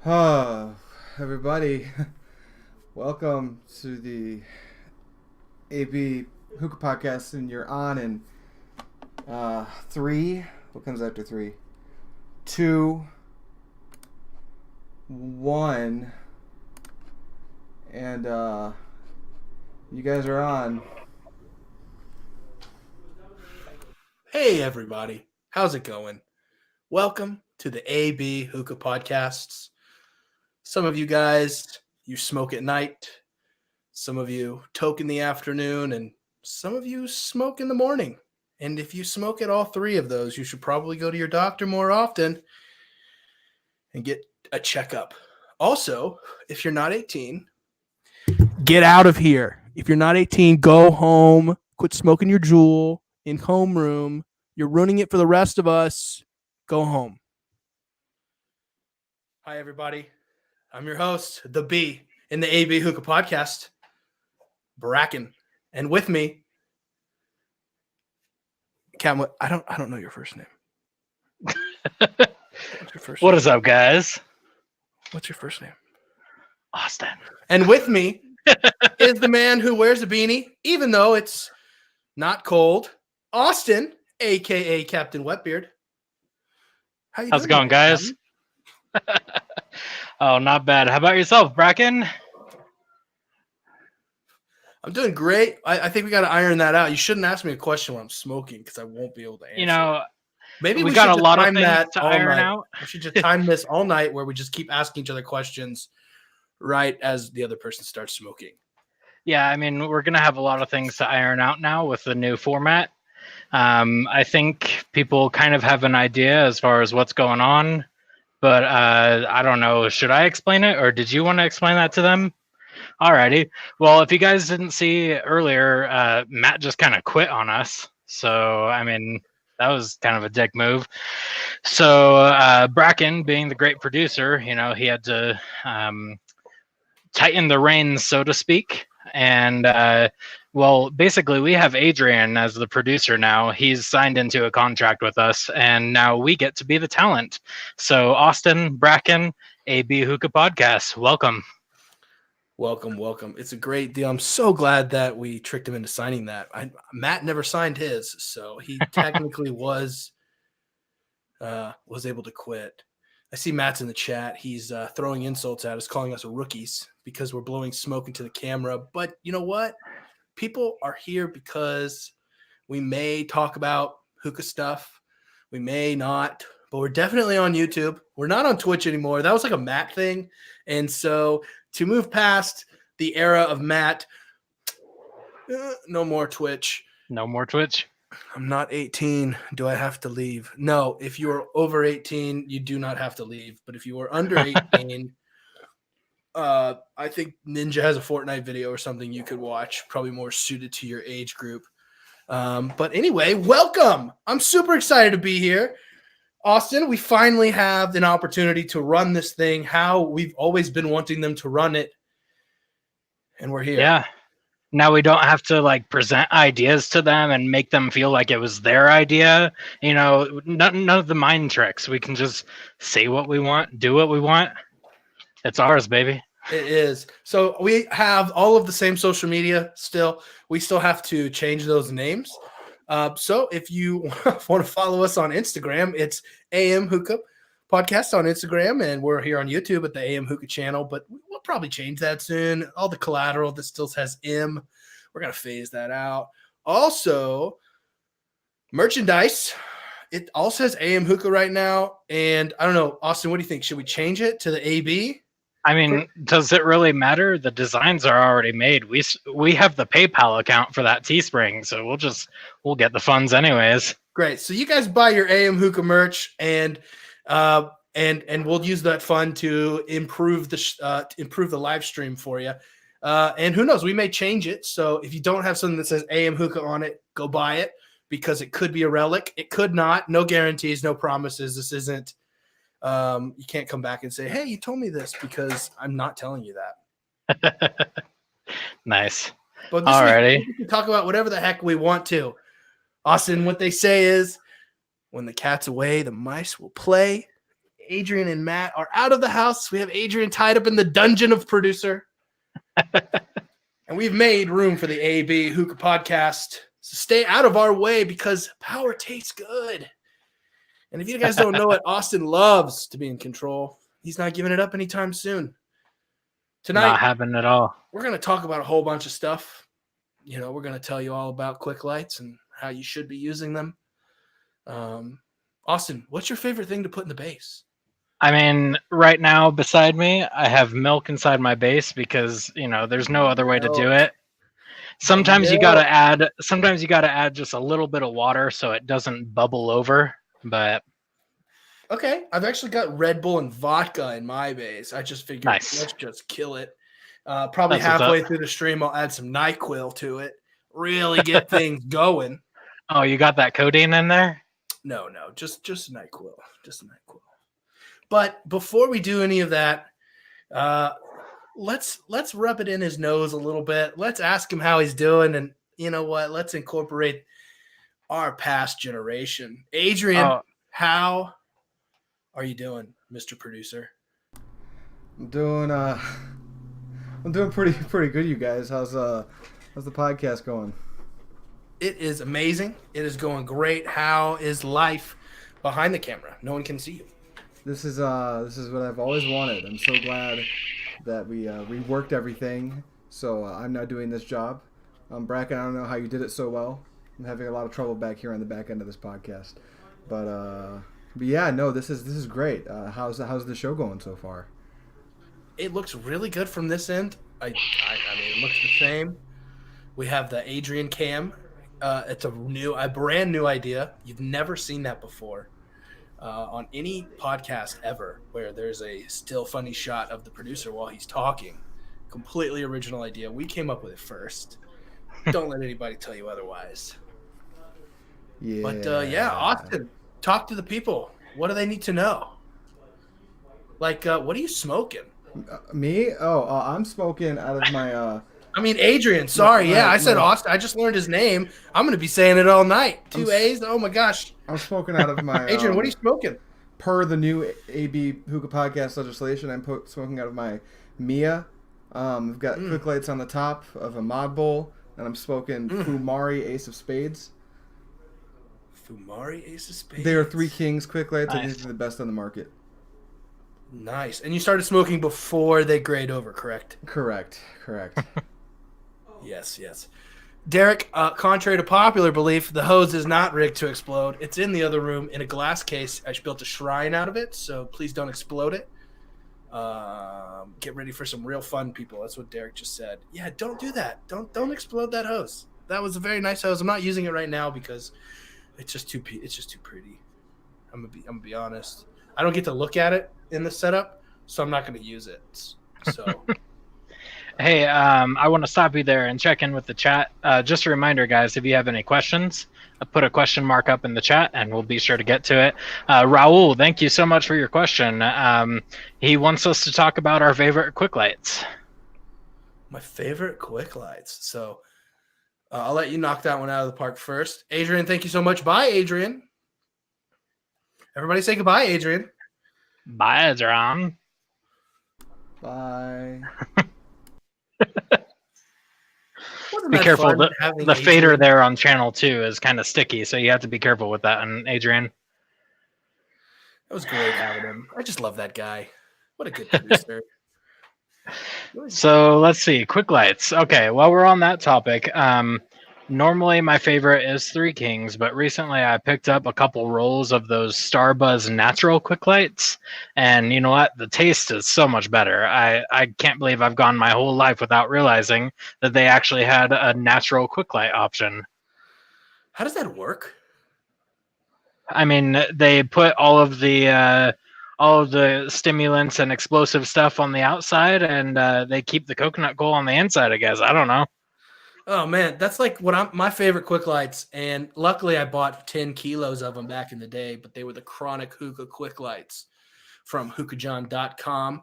Oh, everybody, welcome to the AB Hookah Podcast, and you're on in three. What comes after three? Two, one, and you guys are on. Hey everybody, how's it going? Welcome to the AB Hookah Podcasts. Some of you guys, you smoke at night. Some of you toke in the afternoon, and some of you smoke in the morning. And if you smoke at all three of those, you should probably go to your doctor more often and get a checkup. Also, if you're not 18, get out of here. If you're not 18, go home. Quit smoking your jewel in homeroom. You're ruining it for the rest of us. Go home. Hi, everybody. I'm your host, the B in the AB Hookah Podcast, Bracken, and with me, Cam. I don't know your first name. What's your first What name? is up, guys? What's your first name? Austin. And with me is the man who wears a beanie, even though it's not cold, Austin, aka Captain Wetbeard. How's it going, guys? Oh, not bad. How about yourself, Bracken? I'm doing great. I think we got to iron that out. You shouldn't ask me a question when I'm smoking because I won't be able to answer. You know, maybe we we got should a just lot of time things that to all iron night. out. We should just time this all night where we just keep asking each other questions right as the other person starts smoking. Yeah, I mean, we're going to have a lot of things to iron out now with the new format. I think people kind of have an idea as far as what's going on, but I don't know. Should I explain it, or did you want to explain that to them? Alrighty. Well, if you guys didn't see earlier, Matt just kind of quit on us. So, I mean, that was kind of a dick move. So, Bracken, being the great producer, he had to tighten the reins, so to speak. And, well, basically, we have Adrian as the producer now. He's signed into a contract with us, and now we get to be the talent. So, Austin, Bracken, AB Hookah Podcast, welcome. Welcome. It's a great deal. I'm so glad that we tricked him into signing that. Matt never signed his, so he technically was able to quit. I see Matt's in the chat. He's throwing insults at us, calling us rookies because we're blowing smoke into the camera. But you know what? People are here because we may talk about hookah stuff. We may not, but we're definitely on YouTube. We're not on Twitch anymore. That was like a Matt thing. And so to move past the era of Matt, no more Twitch. No more Twitch. I'm not 18. Do I have to leave? No, if you are over 18, you do not have to leave. But if you are under 18, I think Ninja has a Fortnite video or something you could watch, probably more suited to your age group. But anyway, welcome. I'm super excited to be here. Austin, we finally have an opportunity to run this thing how we've always been wanting them to run it. And we're here. Yeah. Now we don't have to present ideas to them and make them feel like it was their idea. None of the mind tricks. We can just say what we want, do what we want. It's ours, baby. It is. So we have all of the same social media still. We still have to change those names. So if you want to follow us on Instagram, it's AM Hookah Podcast on Instagram, and we're here on YouTube at the AM Hookah channel, but we'll probably change that soon. All the collateral that still has M, we're going to phase that out. Also, merchandise. It all says AM Hookah right now, and I don't know, Austin, what do you think? Should we change it to the AB? I mean, does it really matter? The designs are already made. We have the PayPal account for that Teespring, so we'll get the funds anyways. Great. So you guys buy your AM Hookah merch, and we'll use that fund to improve the live stream for you. And who knows, we may change it. So if you don't have something that says AM Hookah on it, go buy it because it could be a relic. It could not. No guarantees, no promises. This isn't. You can't come back and say, "Hey, you told me this," because I'm not telling you that. Nice. But this week, we can talk about whatever the heck we want to. Austin, what they say is, when the cat's away, the mice will play. Adrian and Matt are out of the house. We have Adrian tied up in the dungeon of producer. And we've made room for the AB Hookah podcast. So stay out of our way because power tastes good. And if you guys don't know it, Austin loves to be in control. He's not giving it up anytime soon. Tonight, Not happening at all. we're going to talk about a whole bunch of stuff. You know, we're going to tell you all about quick lights and how you should be using them. Austin, what's your favorite thing to put in the base? I mean, right now beside me, I have milk inside my base because, you know, there's no other way to do it. Sometimes you gotta add just a little bit of water so it doesn't bubble over. But okay, I've actually got Red Bull and vodka in my base. I just figured let's just kill it. Probably That's halfway through the stream, I'll add some NyQuil to it. Really get things going. Oh, you got that codeine in there? No, just NyQuil, just NyQuil. But before we do any of that, let's rub it in his nose a little bit. Let's ask him how he's doing, and you know what? Let's incorporate our past generation. Adrian, how are you doing, Mr. Producer? I'm doing pretty good, you guys. How's the podcast going? It is amazing. It is going great. How is life behind the camera? No one can see you. This is what I've always wanted. I'm so glad that we reworked everything. So I'm now doing this job. Bracken, I don't know how you did it so well. I'm having a lot of trouble back here on the back end of this podcast. But yeah, no, this is great. How's the show going so far? It looks really good from this end. I mean, it looks the same. We have the Adrian cam. It's a brand new idea. You've never seen that before on any podcast ever, where there's a still funny shot of the producer while he's talking. Completely original idea. We came up with it first. Don't let anybody tell you otherwise. Yeah. But yeah, Austin, talk to the people. What do they need to know? Like, what are you smoking? Me? I'm smoking out of my. I mean, Adrian. Sorry, I said Austin. I just learned his name. I'm going to be saying it all night. Two A's. Oh my gosh. I'm smoking out of my. Adrian, what are you smoking? Per the new AB Hookah podcast legislation, I'm smoking out of my Mia. I've got quick lights on the top of a mod bowl, and I'm smoking Fumari Ace of Spades. Fumari Ace of Spades. They are Three Kings quick lights. Nice. I think they're the best on the market. Nice. And you started smoking before they grade over, correct? Correct. Yes. Derek, contrary to popular belief, the hose is not rigged to explode. It's in the other room in a glass case. I built a shrine out of it, so please don't explode it. Get ready for some real fun, people. That's what Derek just said. Yeah, don't do that. Don't explode that hose. That was a very nice hose. I'm not using it right now because it's just too pretty. I'm gonna be honest. I don't get to look at it in the setup, so I'm not gonna use it. So. Hey, I want to stop you there and check in with the chat. Just a reminder, guys, if you have any questions, put a question mark up in the chat, and we'll be sure to get to it. Raul, thank you so much for your question. He wants us to talk about our favorite quick lights. My favorite quick lights. So I'll let you knock that one out of the park first. Adrian, thank you so much. Bye, Adrian. Everybody say goodbye, Adrian. Bye, Adrian. Bye. Be careful. The fader there on channel 2 is kind of sticky, so you have to be careful with that. And Adrian, that was great having him. I just love that guy. What a good producer. So let's see. Quick lights. Okay, while we're on that topic, normally my favorite is Three Kings, but recently I picked up a couple rolls of those Starbuzz natural quick lights, and you know what? The taste is so much better. I can't believe I've gone my whole life without realizing that they actually had a natural quick light option. How does that work? I mean, they put all of the stimulants and explosive stuff on the outside, and they keep the coconut coal on the inside, I guess. I don't know. Oh man, that's like my favorite quick lights, and luckily I bought 10 kilos of them back in the day, but they were the Chronic Hookah quick lights from hookahjohn.com.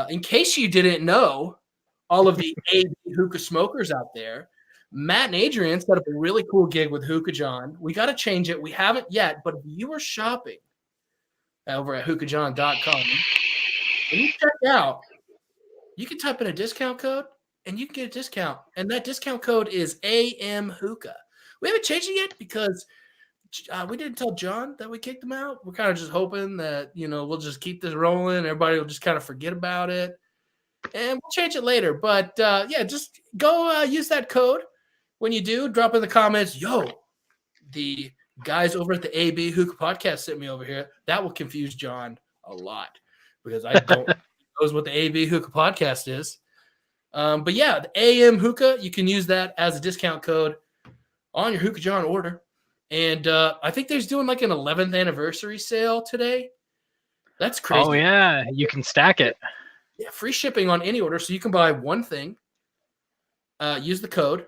In case you didn't know, all of the AB hookah smokers out there, Matt and Adrian set up a really cool gig with Hookah John. We got to change it. We haven't yet, but if you were shopping over at hookahjohn.com. When you check out, you can type in a discount code and you can get a discount. And that discount code is AM Hookah. We haven't changed it yet because we didn't tell John that we kicked him out. We're kind of just hoping that, we'll just keep this rolling. Everybody will just kind of forget about it. And we'll change it later. But just go use that code. When you do, drop in the comments, the guys over at the AB Hookah Podcast sent me over here. That will confuse John a lot because I don't knows what the AB Hookah Podcast is. But yeah, the AM Hookah, you can use that as a discount code on your Hookah John order. And I think they're doing like an 11th anniversary sale today. That's crazy. Oh, yeah. You can stack it. Yeah, free shipping on any order. So you can buy one thing, use the code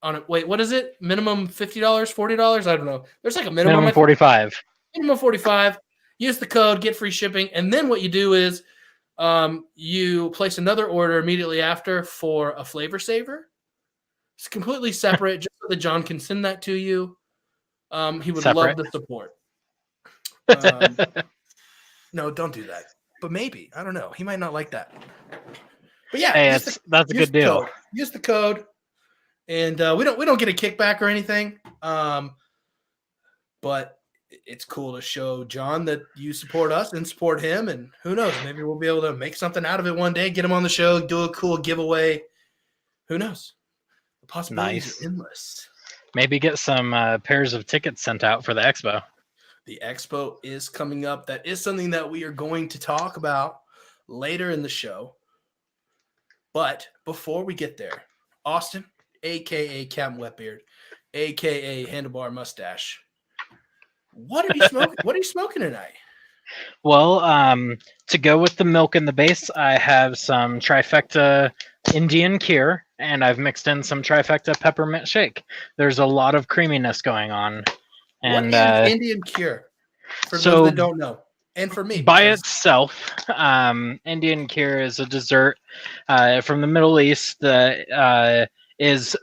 on it. Wait, what is it? Minimum $50, $40? I don't know. There's like a minimum 45. Minimum 45. Use the code, get free shipping. And then what you do is you place another order immediately after for a flavor saver. It's completely separate, just so that John can send that to you. He would love the support. No, don't do that. But maybe. I don't know. He might not like that. But yeah, hey, that's a good deal. Code. Use the code. And we don't get a kickback or anything. But it's cool to show John that you support us and support him. And who knows? Maybe we'll be able to make something out of it one day, get him on the show, do a cool giveaway. Who knows? The possibilities are endless. Maybe get some pairs of tickets sent out for the expo. The expo is coming up. That is something that we are going to talk about later in the show. But before we get there, Austin, a.k.a. Captain Wetbeard, a.k.a. Handlebar Mustache, what are you smoking? What are you smoking tonight? Well, to go with the milk and the base, I have some Trifecta Indian Cure, and I've mixed in some Trifecta Peppermint Shake. There's a lot of creaminess going on. And what is Indian Cure? For those that don't know, and for me, by itself, Indian Cure is a dessert from the Middle East that is.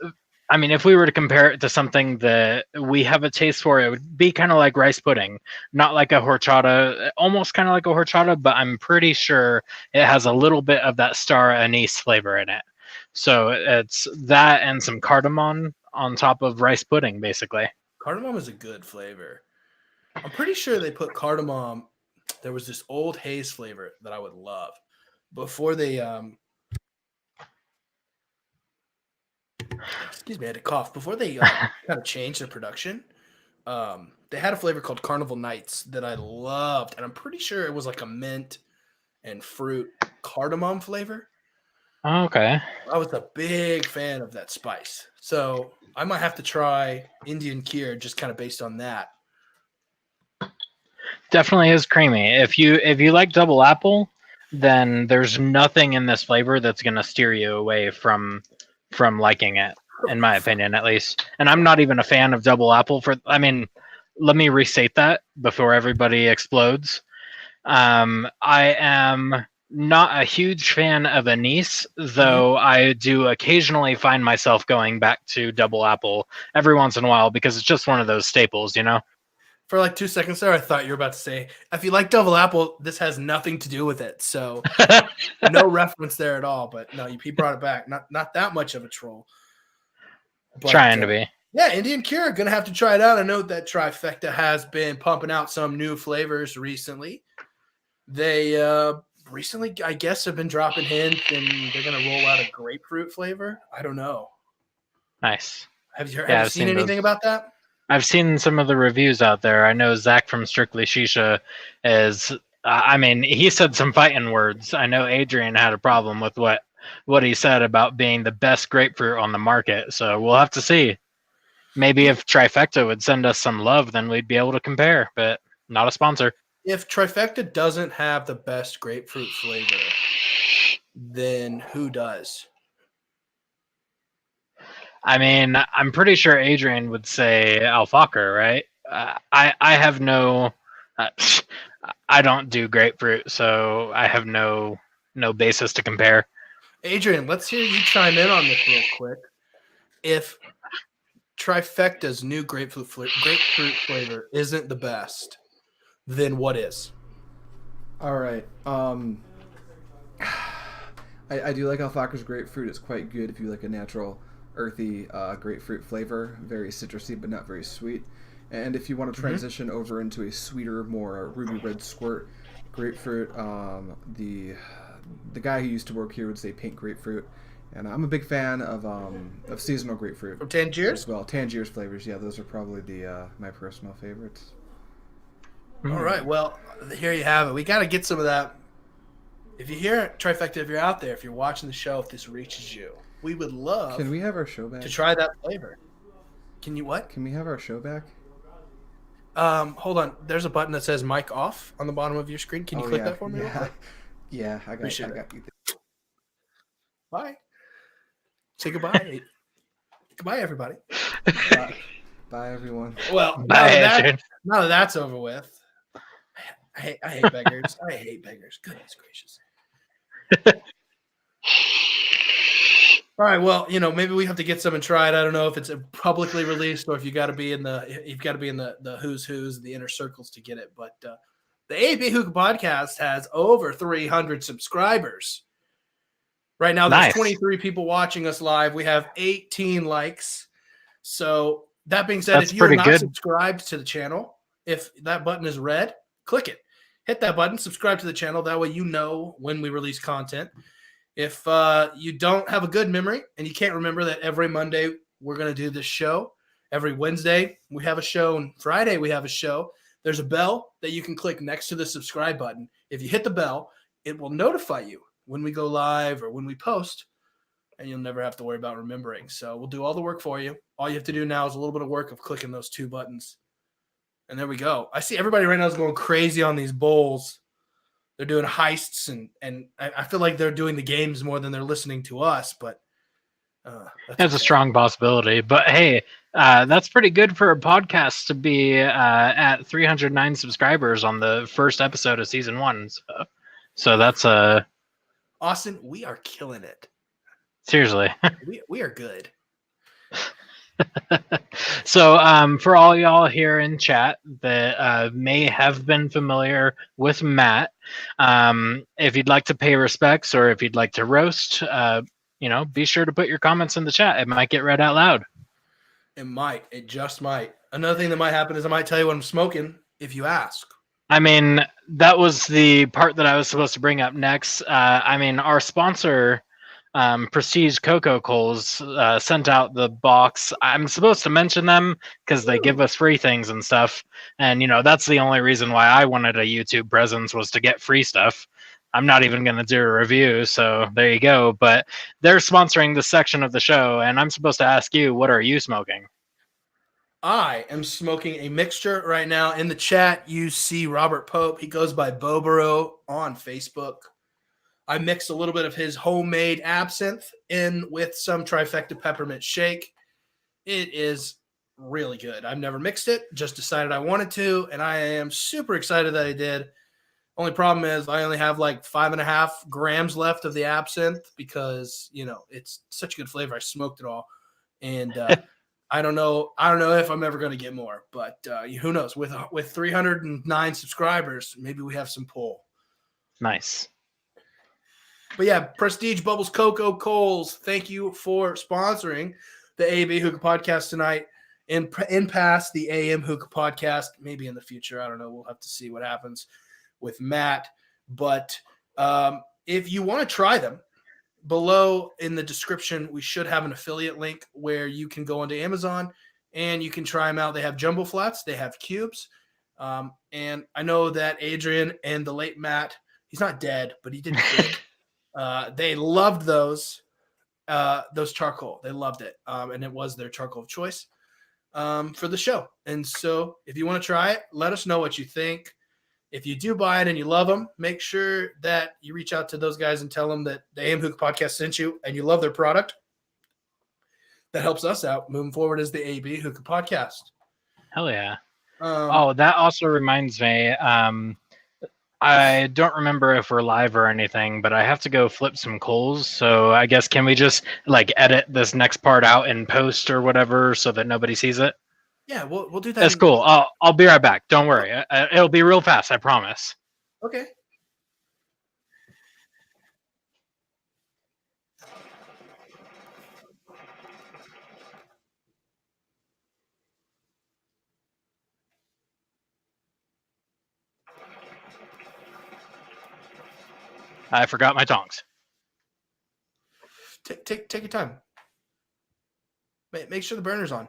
I mean, if we were to compare it to something that we have a taste for, it would be kind of like rice pudding, not like a horchata, almost kind of like a horchata, but I'm pretty sure it has a little bit of that star anise flavor in it. So it's that and some cardamom on top of rice pudding, basically. Cardamom is a good flavor. I'm pretty sure they put cardamom. There was this old haze flavor that I would love before they excuse me, I had to cough. Before they kind of changed their production, they had a flavor called Carnival Nights that I loved, and I'm pretty sure it was like a mint and fruit cardamom flavor. Oh, okay. I was a big fan of that spice, so I might have to try Indian Cure just kind of based on that. Definitely is creamy. If you like double apple, then there's nothing in this flavor that's going to steer you away from liking it, in my opinion, at least. And I'm not even a fan of double apple. Let me restate that before everybody explodes. I am not a huge fan of anise, though I do occasionally find myself going back to double apple every once in a while because it's just one of those staples, you know? For like 2 seconds there, I thought you were about to say, if you like double apple, this has nothing to do with it. So no reference there at all. But no, he brought it back. Not that much of a troll. But, trying to be. Yeah, Indian Cure, going to have to try it out. I know that Trifecta has been pumping out some new flavors recently. They recently, I guess, have been dropping hints, and they're going to roll out a grapefruit flavor. I don't know. Nice. Have you seen anything about that? I've seen some of the reviews out there. I know Zach from Strictly Shisha is, he said some fighting words. I know Adrian had a problem with what he said about being the best grapefruit on the market. So we'll have to see. Maybe if Trifecta would send us some love, then we'd be able to compare, but not a sponsor. If Trifecta doesn't have the best grapefruit flavor, then who does? I mean, I'm pretty sure Adrian would say Alfaca, right? I have no, I don't do grapefruit, so I have no basis to compare. Adrian, let's hear you chime in on this real quick. If Trifecta's new grapefruit flavor isn't the best, then what is? All right. I do like Alfacker's grapefruit. It's quite good if you like a natural, earthy grapefruit flavor. Very citrusy, but not very sweet. And if you want to transition over into a sweeter, more ruby red squirt grapefruit, the guy who used to work here would say pink grapefruit. And I'm a big fan of seasonal grapefruit. From Tangiers? As well. Tangiers flavors, yeah, those are probably my personal favorites. All right, well, here you have it. We got to get some of that. If you hear it, Trifecta, if you're out there, if you're watching the show, if this reaches you, we would love Can we have our show back? to try that flavor. Can you what? Can we have our show back? Hold on. There's a button that says mic off on the bottom of your screen. Can you click that for me? Real quick? Yeah, I got you. Bye. Say goodbye. Goodbye, everybody. Bye, everyone. Well, Bye, now that that's over with, I hate beggars. I hate beggars. Goodness gracious. All right. Well, maybe we have to get some and try it. I don't know if it's publicly released or if you've got to be in the who's who's, the inner circles to get it. But the AB Hookah podcast has over 300 subscribers. Right now, there's 23 people watching us live. We have 18 likes. So that being said, if you're not subscribed to the channel, if that button is red, click it. Hit that button, subscribe to the channel. That way you know when we release content. If you don't have a good memory and you can't remember that every Monday we're going to do this show, every Wednesday we have a show, and Friday we have a show, there's a bell that you can click next to the subscribe button. If you hit the bell, it will notify you when we go live or when we post, and you'll never have to worry about remembering. So we'll do all the work for you. All you have to do now is a little bit of work of clicking those two buttons. And there we go. I see everybody right now is going crazy on these bowls. They're doing heists, and I feel like they're doing the games more than they're listening to us, but that's a strong possibility. But hey, that's pretty good for a podcast to be at 309 subscribers on the first episode of season 1. So that's Austin, we are killing it. Seriously. we are good. So for all y'all here in chat that may have been familiar with Matt, if you'd like to pay respects or if you'd like to roast, be sure to put your comments in the chat. It might get read out loud. It might. It just might. Another thing that might happen is I might tell you what I'm smoking if you ask. I mean, that was the part that I was supposed to bring up next. Our sponsor, Prestige Cocoa Coals, sent out the box. I'm supposed to mention them because they give us free things and stuff. And, that's the only reason why I wanted a YouTube presence, was to get free stuff. I'm not even going to do a review, so there you go. But they're sponsoring this section of the show, and I'm supposed to ask you, what are you smoking? I am smoking a mixture right now. In the chat, you see Robert Pope. He goes by Bobero on Facebook. I mixed a little bit of his homemade absinthe in with some Trifecta peppermint shake. It is really good. I've never mixed it, just decided I wanted to, and I am super excited that I did. Only problem is I only have like 5.5 grams left of the absinthe because, it's such a good flavor. I smoked it all. And I don't know if I'm ever going to get more, but who knows? With 309 subscribers, maybe we have some pull. Nice. But yeah, Prestige Bubbles Cocoa Coals, thank you for sponsoring the AB Hookah podcast tonight. In past the AM Hookah podcast, maybe in the future. I don't know. We'll have to see what happens with Matt. But if you want to try them, below in the description, we should have an affiliate link where you can go onto Amazon and you can try them out. They have jumbo flats. They have cubes. And I know that Adrian and the late Matt, he's not dead, but he didn't good. They loved those charcoal. They loved it. And it was their charcoal of choice for the show. And so if you want to try it, let us know what you think. If you do buy it and you love them, make sure that you reach out to those guys and tell them that the AM Hookah podcast sent you and you love their product. That helps us out moving forward as the AB Hookah podcast. Hell yeah. That also reminds me. I don't remember if we're live or anything, but I have to go flip some coals. So I guess, can we just edit this next part out in post or whatever so that nobody sees it? Yeah, we'll do that. That's cool. I'll be right back. Don't worry. It'll be real fast. I promise. Okay. I forgot my tongs. Take your time. Make sure the burner's on.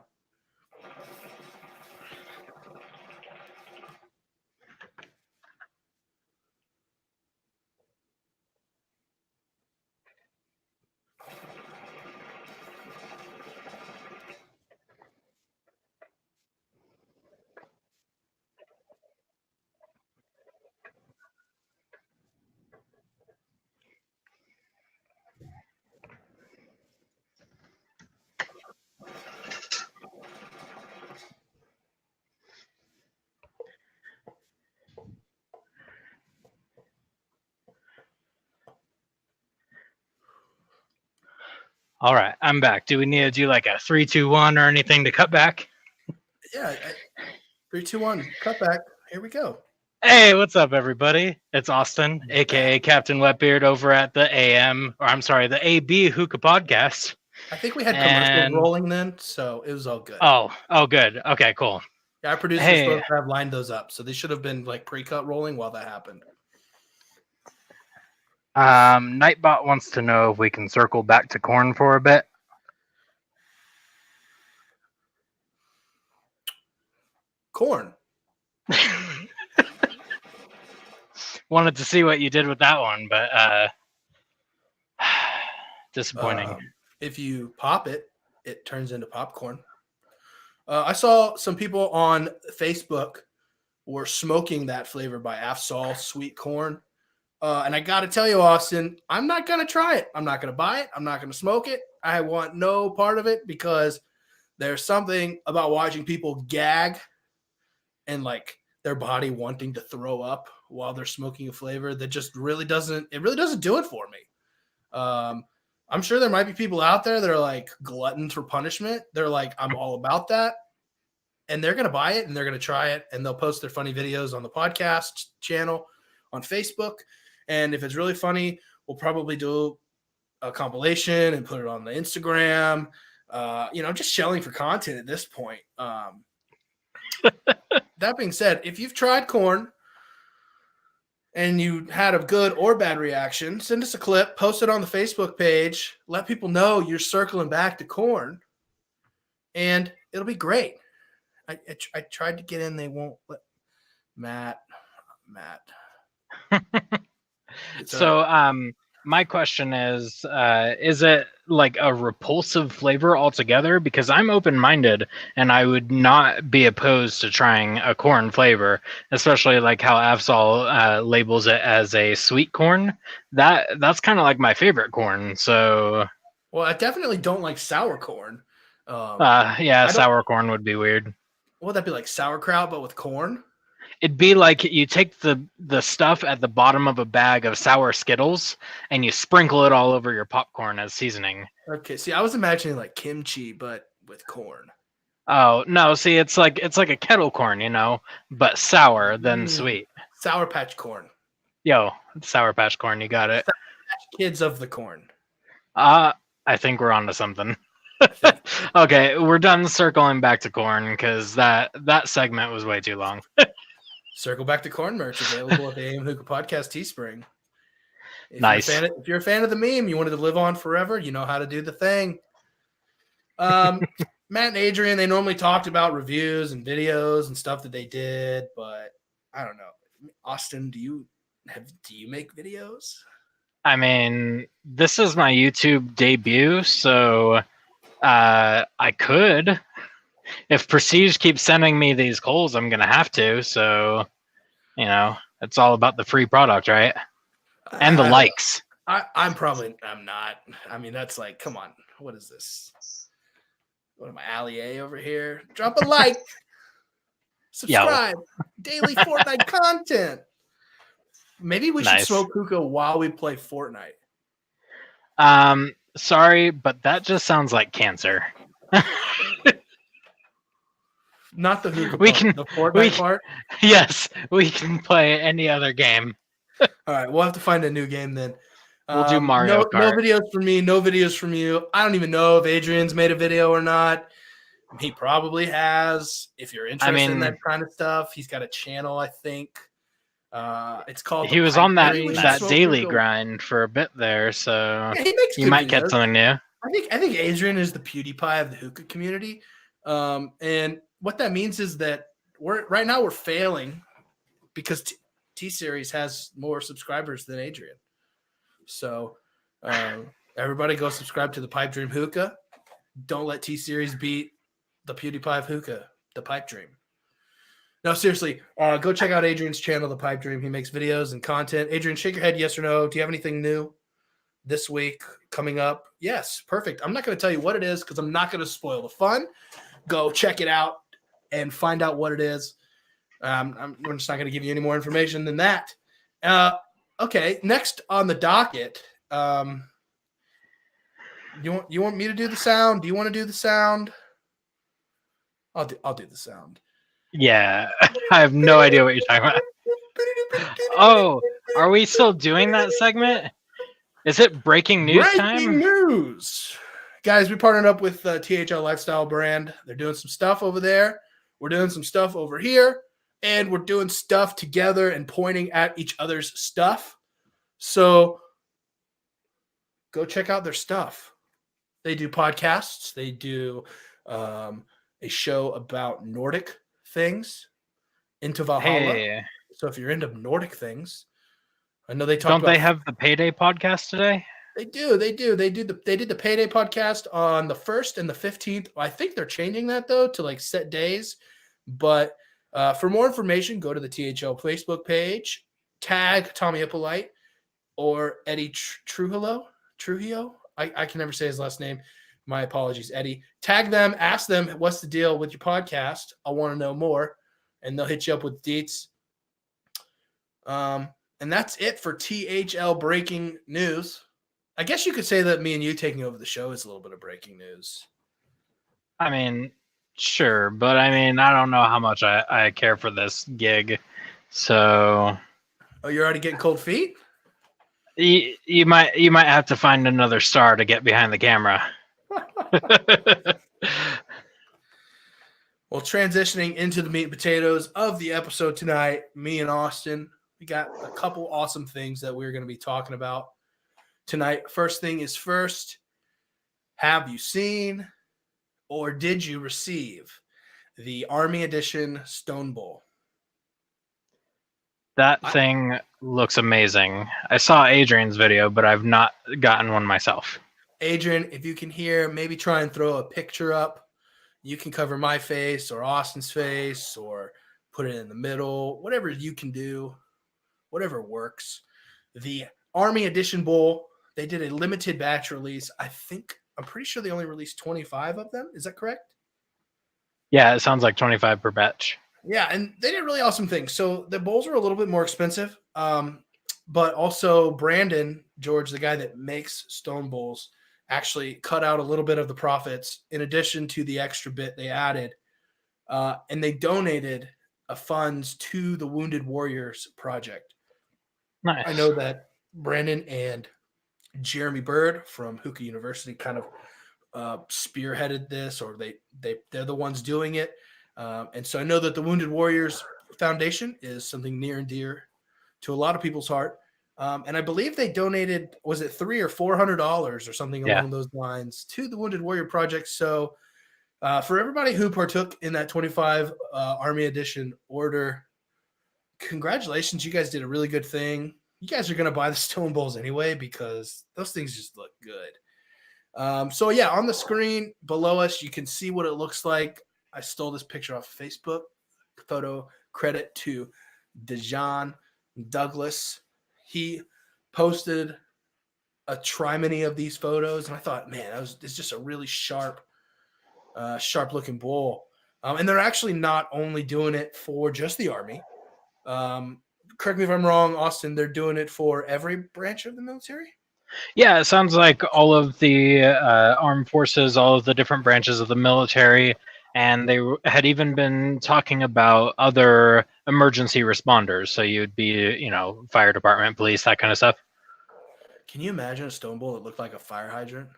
All right, I'm back. Do we need to do like a 3, 2, 1 or anything to cut back? Yeah. 3, 2, 1. Cut back. Here we go. Hey, what's up, everybody? It's Austin, aka Captain Wetbeard, over at the the AB Hookah Podcast. I think we had commercials rolling then, so it was all good. Oh, good. Okay, cool. Yeah, our producer's supposed to have lined those up, so they should have been like pre-cut rolling while that happened. Nightbot wants to know if we can circle back to corn for a bit. Corn. Wanted to see what you did with that one, but disappointing. If you pop it, it turns into popcorn. I saw some people on Facebook were smoking that flavor by Afsal sweet corn. And I got to tell you, Austin, I'm not going to try it. I'm not going to buy it. I'm not going to smoke it. I want no part of it because there's something about watching people gag and like their body wanting to throw up while they're smoking a flavor that just really doesn't do it for me. I'm sure there might be people out there that are like gluttons for punishment. They're like, I'm all about that. And they're going to buy it and they're going to try it and they'll post their funny videos on the podcast channel on Facebook. And if it's really funny, we'll probably do a compilation and put it on the Instagram. Just shelling for content at this point. That being said, if you've tried corn and you had a good or bad reaction, send us a clip, post it on the Facebook page, let people know you're circling back to corn, and it'll be great. I tried to get in, they won't let Matt. So, my question is it like a repulsive flavor altogether? Because I'm open-minded and I would not be opposed to trying a corn flavor, especially like how Afsal labels it as a sweet corn. That's kind of like my favorite corn. So, well, I definitely don't like sour corn. Sour corn would be weird. Would that be like sauerkraut but with corn? It'd be like you take the stuff at the bottom of a bag of sour Skittles and you sprinkle it all over your popcorn as seasoning. Okay, see, I was imagining like kimchi, but with corn. Oh no! See, it's like a kettle corn, but sour than sweet. Sour Patch corn. Yo, Sour Patch corn, you got it. Sour Patch Kids of the corn. I think we're on to something. Okay, we're done circling back to corn because that segment was way too long. Circle back to corn merch available at the AM Hookah Podcast Teespring. Nice. If you're a fan of the meme, you wanted to live on forever, you know how to do the thing. Matt and Adrian, they normally talked about reviews and videos and stuff that they did, but I don't know. Austin, do you make videos? I mean, this is my YouTube debut, so I could. If Prestige keeps sending me these calls, I'm gonna have to. So, it's all about the free product, right? And the likes. I'm not. I mean, that's like, come on. What is this? What am I, Ali A over here? Drop a like. Subscribe. Daily Fortnite content. Maybe we should smoke hookah while we play Fortnite. Sorry, but that just sounds like cancer. Not the hookah part, the Fortnite part? Yes, we can play any other game. All right, we'll have to find a new game then. We'll do Mario Kart. No videos from me, no videos from you. I don't even know if Adrian's made a video or not. He probably has. If you're interested in that kind of stuff, he's got a channel, I think. It's called the He was Pipe on that Dream daily Smoker. grind for a bit there, so Yeah, he makes you good might get videos. something new. I think Adrian is the PewDiePie of the hookah community, and what that means is that we're failing because T Series has more subscribers than Adrian. So everybody go subscribe to the Pipe Dream Hookah. Don't let T Series beat the PewDiePie of hookah, the Pipe Dream. No, seriously, go check out Adrian's channel, The Pipe Dream. He makes videos and content. Adrian, shake your head, yes or no. Do you have anything new this week coming up? Yes, perfect. I'm not going to tell you what it is because I'm not going to spoil the fun. Go check it out and find out what it is. We're just not going to give you any more information than that. Okay, next on the docket, you want me to do the sound? Do you want to do the sound? I'll do the sound. Yeah, I have no idea what you're talking about. Oh, are we still doing that segment? Is it breaking news Breaking time? news. Guys, we partnered up with THL Lifestyle brand. They're doing some stuff over there. We're doing some stuff over here. And we're doing stuff together and pointing at each other's stuff. So go check out their stuff. They do podcasts. They do a show about Nordic things into Valhalla. Hey, So if you're into Nordic things, I know they talk don't about. they have the Payday podcast today? They do. They did the Payday podcast on the 1st and the 15th. I think they're changing that though to like set days. But for more information, go to the THL Facebook page, tag Tommy Ippolite or Eddie Trujillo. I can never say his last name. My apologies, Eddie. Tag them, ask them what's the deal with your podcast. I want to know more, and they'll hit you up with deets. And that's it for THL breaking news. I guess you could say that me and you taking over the show is a little bit of breaking news. I mean, sure, but I mean, I don't know how much I care for this gig. So Oh, you're already getting cold feet? you might have to find another star to get behind the camera. Well, transitioning into the meat and potatoes of the episode tonight, me and Austin, we got a couple awesome things that we're going to be talking about tonight. First thing is first, have you seen or did you receive the Army Edition Stone Bowl? That thing looks amazing. I saw Adrian's video, but I've not gotten one myself. Adrian, if you can hear, maybe try and throw a picture up. You can cover my face or Austin's face or put it in the middle, whatever you can do, whatever works. The Army Edition Bowl, they did a limited batch release. I'm pretty sure they only released 25 of them. Is that correct? Yeah, it sounds like 25 per batch. Yeah, and they did really awesome things. So the bowls are a little bit more expensive, but also Brandon George, the guy that makes stone bowls, actually cut out a little bit of the profits in addition to the extra bit they added, and they donated funds to the Wounded Warriors Project. Nice. I know that Brandon and Jeremy Bird from Hookah University kind of spearheaded this, or they're the ones doing it. And so I know that the Wounded Warriors Foundation is something near and dear to a lot of people's heart. And I believe they donated, was it $300 or $400 or something along those lines to the Wounded Warrior Project. So for everybody who partook in that 25 Army Edition order, congratulations. You guys did a really good thing. You guys are going to buy the stone bowls anyway because those things just look good. So yeah, on the screen below us, you can see what it looks like. I stole this picture off Facebook. Photo credit to Dejan Douglas. He posted a trimony of these photos, and I thought, man, it's just a really sharp looking bowl. And they're actually not only doing it for just the Army. Correct me if I'm wrong, Austin, they're doing it for every branch of the military? Yeah, it sounds like all of the armed forces, all of the different branches of the military, and they had even been talking about other emergency responders. So you'd be, fire department, police, that kind of stuff. Can you imagine a stone bowl that looked like a fire hydrant?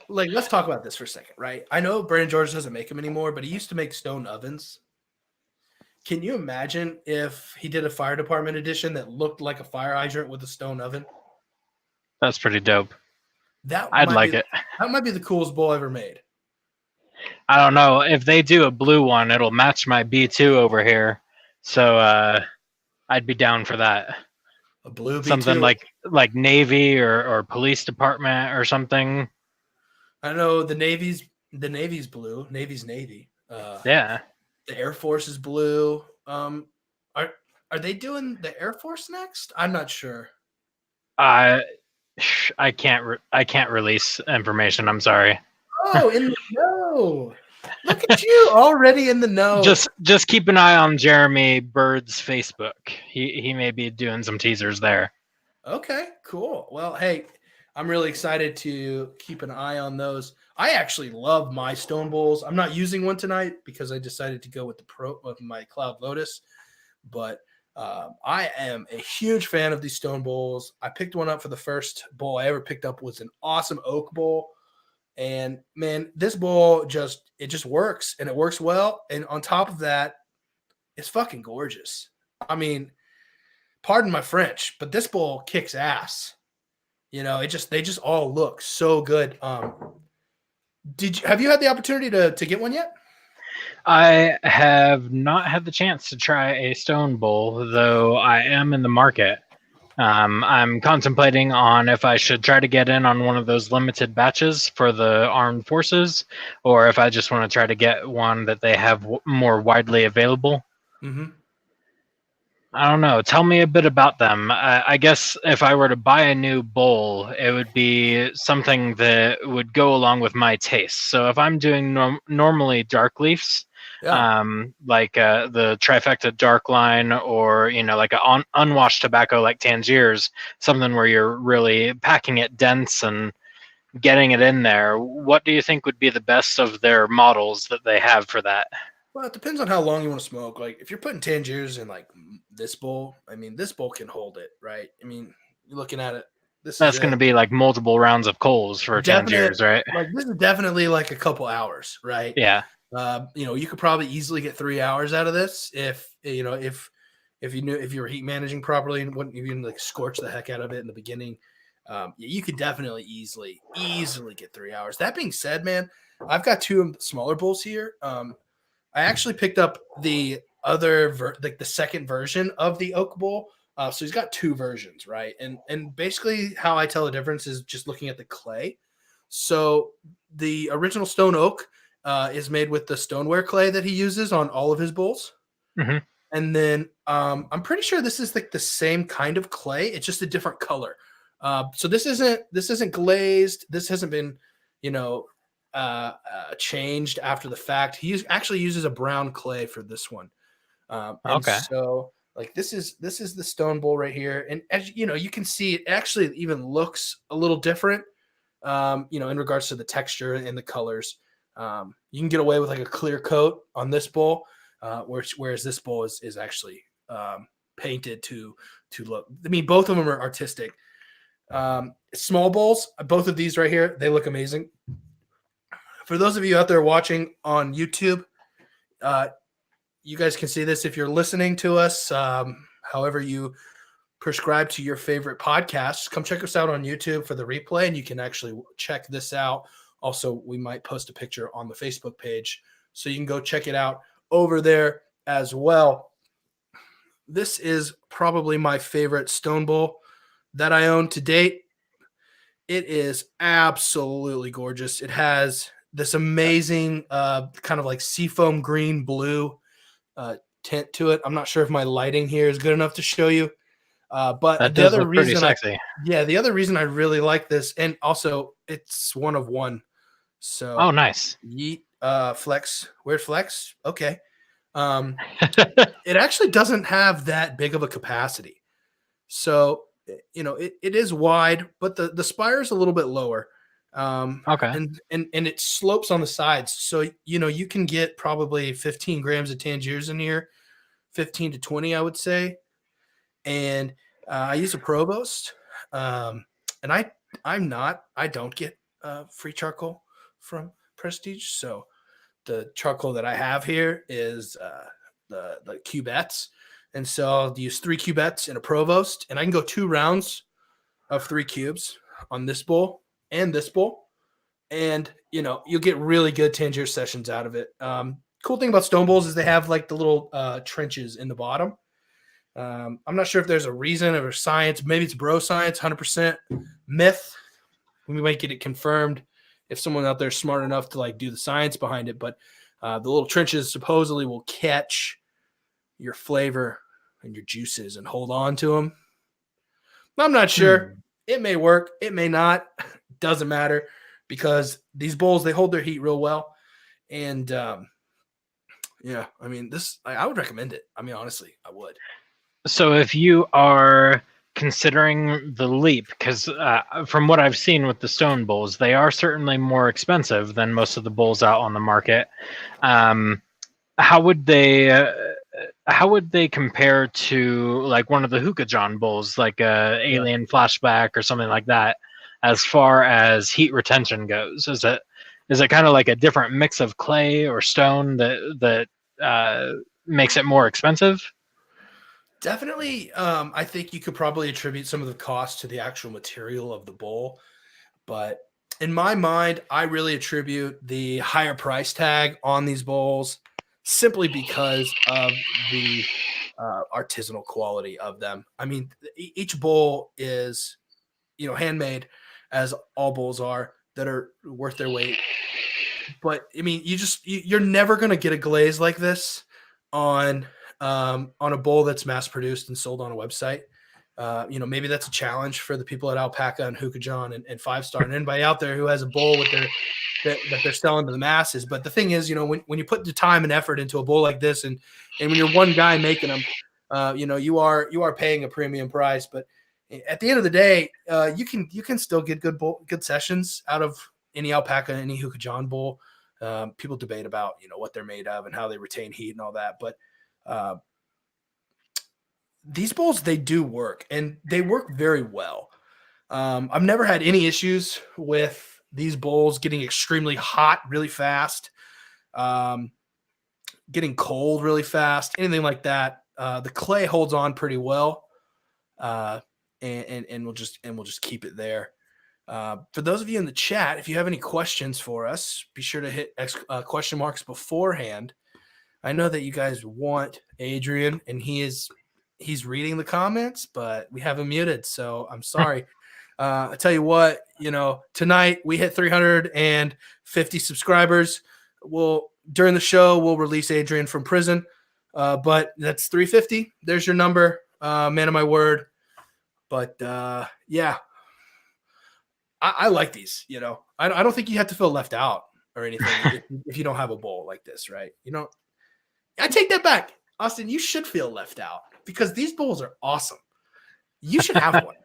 Like, let's talk about this for a second, right? I know Brandon George doesn't make them anymore, but he used to make stone ovens. Can you imagine if he did a fire department edition that looked like a fire hydrant with a stone oven? That's pretty dope. That I'd might like be it. that might be the coolest bowl ever made. I don't know if they do a blue one, it'll match my B2 over here. So I'd be down for that. A blue Something B2. like Navy or police department or something. I know the Navy's blue. Navy's navy. Yeah. The Air Force is blue. Are they doing the Air Force next? I'm not sure. I I can't release information. I'm sorry. Oh, in the know. Look at you already in the know. Just keep an eye on Jeremy Bird's Facebook. He may be doing some teasers there. Okay, cool. Well, hey, I'm really excited to keep an eye on those. I actually love my stone bowls. I'm not using one tonight because I decided to go with my Cloud Lotus, but I am a huge fan of these stone bowls. I picked one up for the first bowl I ever picked up was an awesome oak bowl. And man, this bowl just works and it works well. And on top of that, it's fucking gorgeous. I mean, pardon my French, but this bowl kicks ass. You know, they just all look so good. Have you had the opportunity to get one yet? I have not had the chance to try a stone bowl, though I am in the market. I'm contemplating on if I should try to get in on one of those limited batches for the armed forces, or if I just want to try to get one that they have more widely available. Mm-hmm. I don't know. Tell me a bit about them. I guess if I were to buy a new bowl, it would be something that would go along with my taste. So if I'm doing normally dark leafs, Yeah. like the trifecta dark line, or like an unwashed tobacco like Tangiers, something where you're really packing it dense and getting it in there. What do you think would be the best of their models that they have for that? Well, it depends on how long you want to smoke. Like if you're putting Tangiers in like this bowl, I mean, this bowl can hold it, right? I mean, you're looking at it. This is That's going to be like multiple rounds of coals for definite. Tangiers, right? Like this is definitely like a couple hours, right? Yeah. You could probably easily get 3 hours out of this if you were heat managing properly and wouldn't even like scorch the heck out of it in the beginning. You could definitely easily get 3 hours. That being said, man, I've got two smaller bowls here. I actually picked up the other like the second version of the oak bowl. So he's got two versions, right? And basically how I tell the difference is just looking at the clay. So the original stone oak is made with the stoneware clay that he uses on all of his bowls. Mm-hmm. And then I'm pretty sure this is like the same kind of clay. It's just a different color. So this isn't glazed. This hasn't been, changed after the fact. He actually uses a brown clay for this one. Okay. So like this is the stone bowl right here. And as you know, you can see it actually even looks a little different. In regards to the texture and the colors. You can get away with like a clear coat on this bowl, whereas this bowl is actually painted to look. I mean, both of them are artistic. Small bowls, both of these right here, they look amazing. For those of you out there watching on YouTube, you guys can see this if you're listening to us. However you prescribe to your favorite podcasts, come check us out on YouTube for the replay, and you can actually check this out. Also, we might post a picture on the Facebook page, so you can go check it out over there as well. This is probably my favorite stone bowl that I own to date. It is absolutely gorgeous. It has this amazing kind of like seafoam green blue tint to it. I'm not sure if my lighting here is good enough to show you. But that the does other look pretty reason sexy. the other reason I really like this, and also it's one of one. So Oh, nice. yeet, flex, weird flex. Okay. It actually doesn't have that big of a capacity. So, it is wide, but the spire is a little bit lower. Okay. And it slopes on the sides. So, you can get probably 15 grams of Tangiers in here, 15 to 20, I would say. And I use a Provost. And I don't get free charcoal from Prestige. So the charcoal that I have here is the cubettes. And so I'll use 3 cubettes and a provost, and I can go 2 rounds of 3 cubes on this bowl and this bowl. And, you'll get really good Tangier sessions out of it. Cool thing about stone bowls is they have like the little trenches in the bottom. I'm not sure if there's a reason or science. Maybe it's bro science, 100% myth. We might get it confirmed if someone out there is smart enough to like do the science behind it. But the little trenches supposedly will catch your flavor and your juices and hold on to them. I'm not sure. It may work. It may not. Doesn't matter, because these bowls, they hold their heat real well. And yeah, I mean, I would recommend it. I mean, honestly, I would. So if you are considering the leap, because from what I've seen with the stone bowls, they are certainly more expensive than most of the bowls out on the market. How would they compare to like one of the Hookah John bowls, like Alien Flashback or something like that, as far as heat retention goes? Is it kind of like a different mix of clay or stone that makes it more expensive? Definitely. I think you could probably attribute some of the cost to the actual material of the bowl. But in my mind, I really attribute the higher price tag on these bowls simply because of the artisanal quality of them. I mean, each bowl is, handmade, as all bowls are that are worth their weight. But I mean, you're never going to get a glaze like this on a bowl that's mass produced and sold on a website. Maybe that's a challenge for the people at Alpaca and Hookah John and 5-Star and anybody out there who has a bowl that they're selling to the masses. But the thing is, when you put the time and effort into a bowl like this, and when you're one guy making them, you are paying a premium price. But at the end of the day, you can still get good sessions out of any Alpaca, any Hookah John bowl. People debate about what they're made of and how they retain heat and all that, but these bowls, they do work, and they work very well. I've never had any issues with these bowls getting extremely hot really fast, getting cold really fast, anything like that. The clay holds on pretty well, and we'll just keep it there. For those of you in the chat, if you have any questions for us, be sure to hit question marks beforehand. I know that you guys want Adrian, and he's reading the comments, but we have him muted, so I'm sorry. I tell you what, tonight we hit 350 subscribers. During the show, we'll release Adrian from prison, but that's 350. There's your number, man of my word. But yeah, I like these. I don't think you have to feel left out or anything if you don't have a bowl like this, right? I take that back. Austin, you should feel left out because these bowls are awesome. You should have one.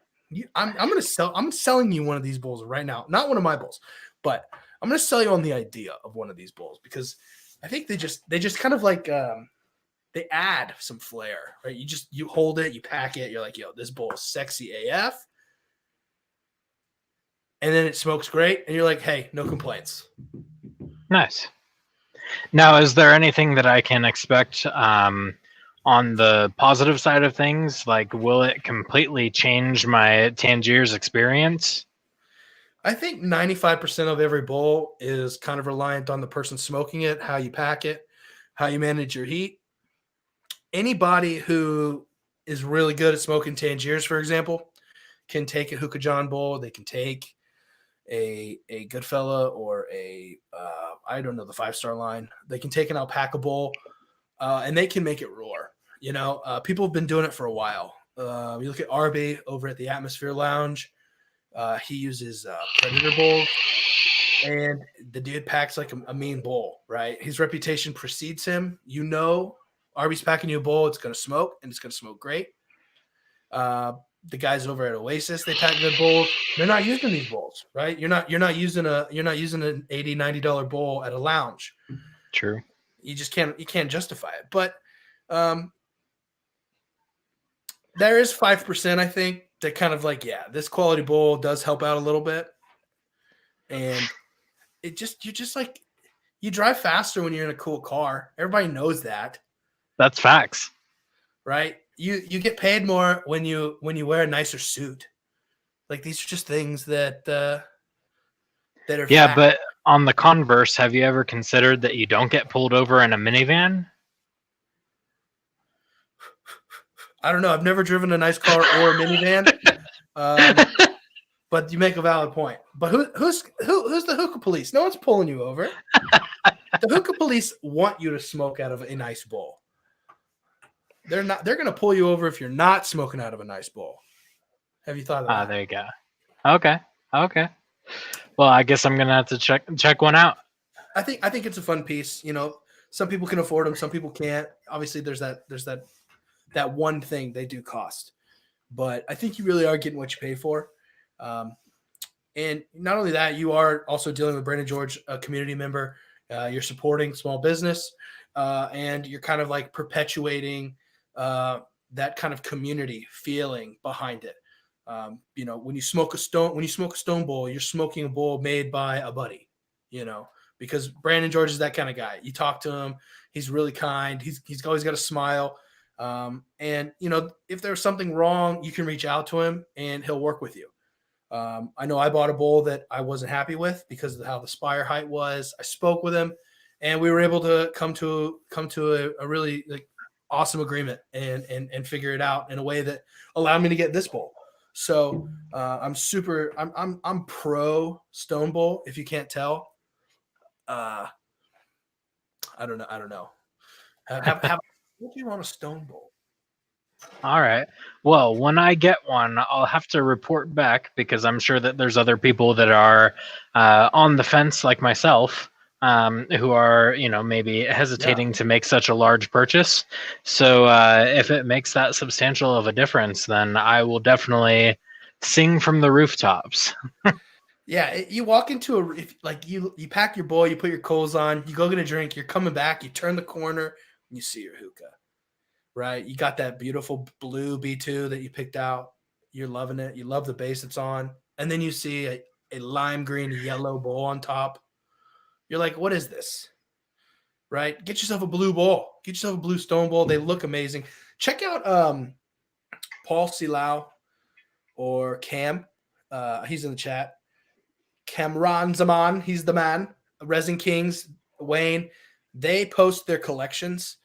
I'm selling you one of these bowls right now. Not one of my bowls, but I'm going to sell you on the idea of one of these bowls because I think they just kind of like they add some flair, right? You hold it, you pack it, you're like, yo, this bowl is sexy AF. And then it smokes great, and you're like, hey, no complaints. Nice. Now, is there anything that I can expect on the positive side of things? Like, will it completely change my Tangier's experience? I think 95% of every bowl is kind of reliant on the person smoking it, how you pack it, how you manage your heat. Anybody who is really good at smoking Tangiers, for example, can take a Hookah John bowl. They can take a Goodfella or I don't know, the 5-Star line. They can take an Alpaca bowl and they can make it roar. People have been doing it for a while. You look at Arby over at the Atmosphere Lounge. He uses Predator bowls, and the dude packs like a mean bowl, right? His reputation precedes him. Arby's packing you a bowl, it's going to smoke, and it's going to smoke great. The guys over at Oasis, they pack good bowls. They're not using these bowls, right? You're not using an $80, $90 bowl at a lounge. True. You can't justify it. But there is 5%, I think, that kind of like, yeah, this quality bowl does help out a little bit. And you drive faster when you're in a cool car. Everybody knows that. That's facts. right? You get paid more when you wear a nicer suit. Like these are just things that are Yeah, fact. but on the converse, have you ever considered that you don't get pulled over in a minivan? I don't know. I've never driven a nice car or a minivan. But you make a valid point. But who's the hookah police? No one's pulling you over. The hookah police want you to smoke out of a nice bowl. They're going to pull you over if you're not smoking out of a nice bowl. Have you thought of that? There you go. Okay. Well, I guess I'm gonna have to check one out. I think it's a fun piece. You know, some people can afford them, some people can't. Obviously, there's that one thing they do cost, but I think you really are getting what you pay for. And not only that, you are also dealing with Brandon George, a community member. You're supporting small business, and you're kind of like perpetuating that kind of community feeling behind it. You know, when you smoke a stone bowl, you're smoking a bowl made by a buddy. You know, because Brandon George is that kind of guy. You talk to him, he's really kind. He's always got a smile. And you know, if there's something wrong, you can reach out to him and he'll work with you. I know I bought a bowl that I wasn't happy with because of how the spire height was. I spoke with him, and we were able to come to a really like awesome agreement and figure it out in a way that allowed me to get this bowl. So I'm pro Stone Bowl. If you can't tell, I don't know. What do you want a Stone Bowl? All right. Well, when I get one, I'll have to report back because I'm sure that there's other people that are on the fence, like myself, who are, you know, maybe hesitating to make such a large purchase. So if it makes that substantial of a difference, then I will definitely sing from the rooftops. Yeah, you walk into you pack your bowl, you put your coals on, you go get a drink, you're coming back, you turn the corner, and you see your hookah. Right? You got that beautiful blue B2 that you picked out. You're loving it. You love the base it's on. And then you see a lime green yellow bowl on top. You're like, what is this? Right? Get yourself a blue bowl. Get yourself a blue Stone Bowl. They look amazing. Check out Paul Silao or Cam. He's in the chat. Camran Zaman. He's the man. Resin Kings, Wayne. They post their collections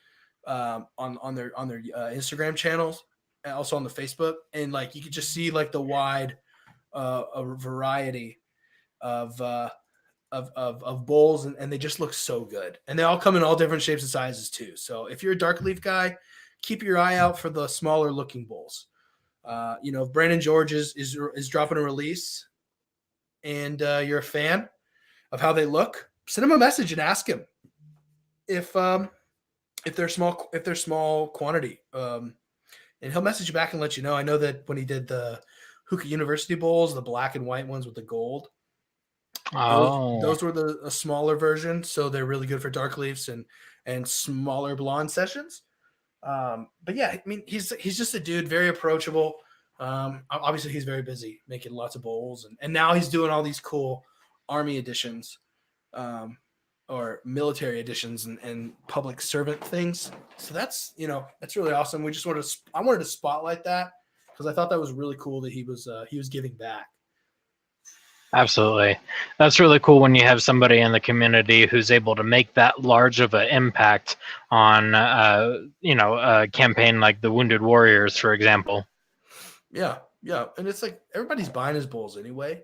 on their Instagram channels and also on the Facebook, and like you could just see like the wide a variety of bowls, and they just look so good, and they all come in all different shapes and sizes too. So if you're a dark leaf guy, keep your eye out for the smaller looking bowls. You know, if Brandon George is dropping a release and you're a fan of how they look, send him a message and ask him if they're small quantity, and he'll message you back and let you know. I know that when he did the Hookah University bowls, the black and white ones with the gold, those were a smaller version, so they're really good for dark leafs and smaller blonde sessions. But yeah, I mean, he's just a dude, very approachable. Obviously, he's very busy making lots of bowls, and now he's doing all these cool Army editions. Or military editions and public servant things. So that's really awesome. I wanted to spotlight that because I thought that was really cool that he was giving back. Absolutely. That's really cool when you have somebody in the community who's able to make that large of an impact on, a campaign like the Wounded Warriors, for example. Yeah. Yeah. And it's like everybody's buying his bowls anyway.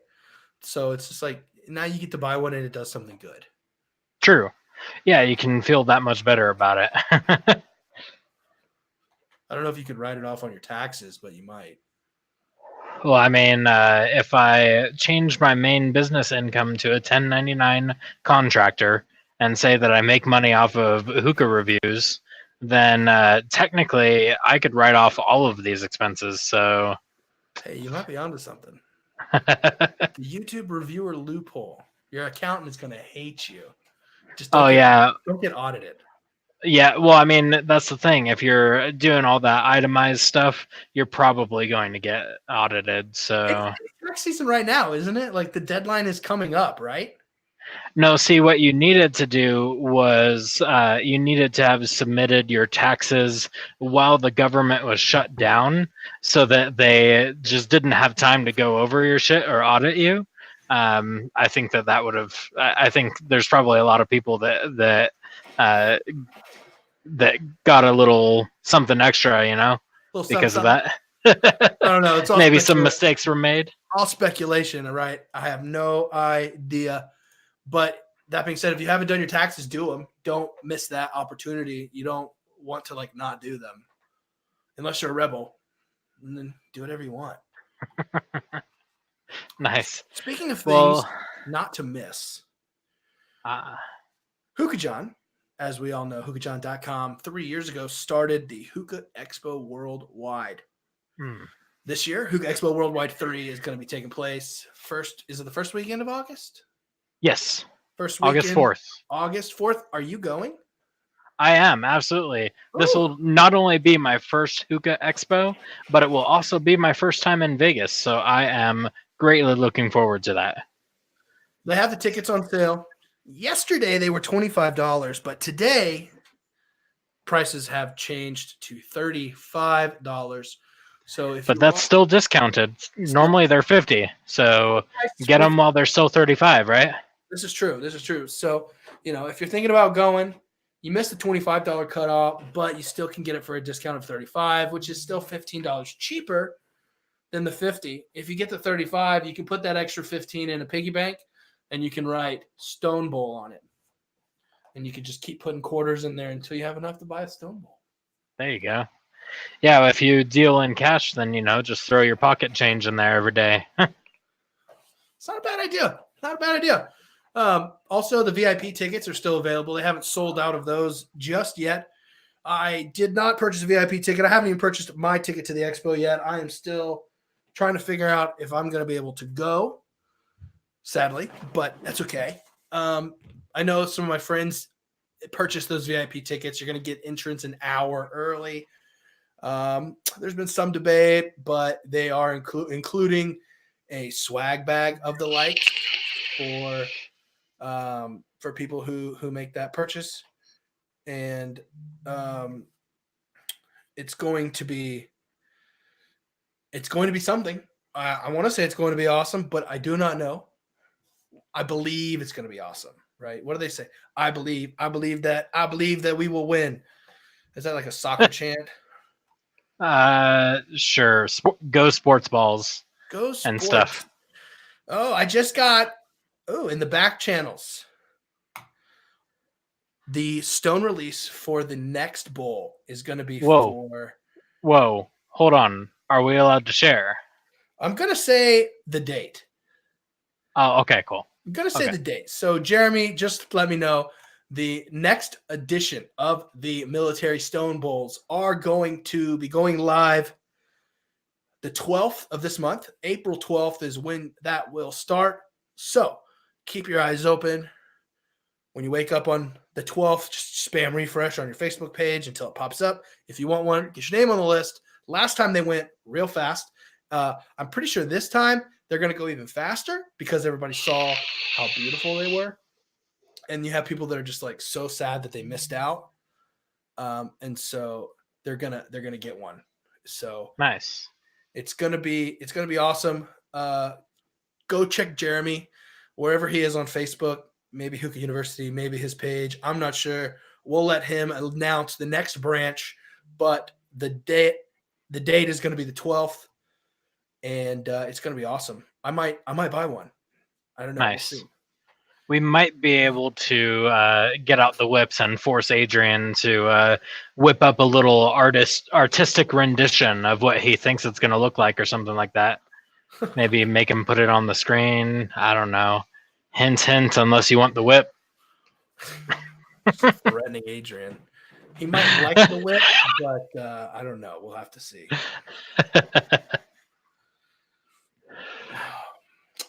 So it's just like now you get to buy one and it does something good. True. Yeah, you can feel that much better about it. I don't know if you could write it off on your taxes, but you might. Well, I mean, if I change my main business income to a 1099 contractor and say that I make money off of hookah reviews, then technically I could write off all of these expenses. So, hey, you might be onto something. The YouTube reviewer loophole. Your accountant is going to hate you. Just don't get audited. Yeah, well, I mean, that's the thing. If you're doing all that itemized stuff, you're probably going to get audited. So it's tax season right now, isn't it? Like the deadline is coming up, right? No, see, what you needed to do was you needed to have submitted your taxes while the government was shut down so that they just didn't have time to go over your shit or audit you. I think that would have. I think there's probably a lot of people uh, that got a little something extra, Little something, because of something. that. I don't know. It's all Maybe some mistakes were made. all speculation, all right? I have no idea. But that being said, if you haven't done your taxes, do them. Don't miss that opportunity. You don't want to like not do them unless you're a rebel. And then do whatever you want. Nice. Speaking of things Well, not to miss, Hookah John, as we all know, hookahjohn.com 3 years ago started the Hookah Expo Worldwide. This year, Hookah Expo Worldwide 3 is going to be taking place. Is it the first weekend of August? Yes. First weekend. August 4th. August 4th. Are you going? I am, absolutely. Ooh. This will not only be my first Hookah Expo, but it will also be my first time in Vegas. So I am greatly looking forward to that. They have the tickets on sale. Yesterday, they were $25, but today, prices have changed to $35. So but that's still discounted. Normally they're $50. So get them while they're still $35, right? This is true. This is true. So, if you're thinking about going, you missed the $25 cutoff, but you still can get it for a discount of $35, which is still $15 cheaper than the $50. If you get the $35, you can put that extra $15 in a piggy bank, and you can write Stone Bowl on it. And you can just keep putting quarters in there until you have enough to buy a Stone Bowl. There you go. Yeah, if you deal in cash, then, just throw your pocket change in there every day. It's not a bad idea. Not a bad idea. Also, the VIP tickets are still available. They haven't sold out of those just yet. I did not purchase a VIP ticket. I haven't even purchased my ticket to the expo yet. I am still trying to figure out if I'm going to be able to go, sadly, but that's okay. I know some of my friends purchased those VIP tickets. You're going to get entrance an hour early. There's been some debate, but they are including a swag bag of the like for people who make that purchase, and it's going to be something. I want to say it's going to be awesome, but I do not know. I believe it's going to be awesome, right? What do they say? I believe that we will win. Is that like a soccer chant? Sure. Go sports balls. Go sports. And stuff. Oh, I just got in the back channels. The Stone release for the next bowl is going to be Whoa, hold on. Are we allowed to share? I'm going to say the date. Oh, okay, cool. I'm going to say the date. So, Jeremy, just let me know. The next edition of the Military Stone Bowls are going to be going live the 12th of this month. April 12th is when that will start. So keep your eyes open. When you wake up on the 12th, just spam refresh on your Facebook page until it pops up. If you want one, get your name on the list. Last time they went real fast. I'm pretty sure this time they're going to go even faster because everybody saw how beautiful they were. And you have people that are just like so sad that they missed out. And so they're gonna get one. So nice. It's gonna be awesome. Go check Jeremy wherever he is on Facebook, maybe Hookah University, maybe his page. I'm not sure. We'll let him announce the next branch, but the date is going to be the 12th, and it's going to be awesome. I might buy one. I don't know. Nice. We'll see. We might be able to get out the whips and force Adrian to whip up a little artistic rendition of what he thinks it's going to look like or something like that. Maybe make him put it on the screen. I don't know. Hint, hint, unless you want the whip. Threatening Adrian. He might like the whip, but I don't know. We'll have to see.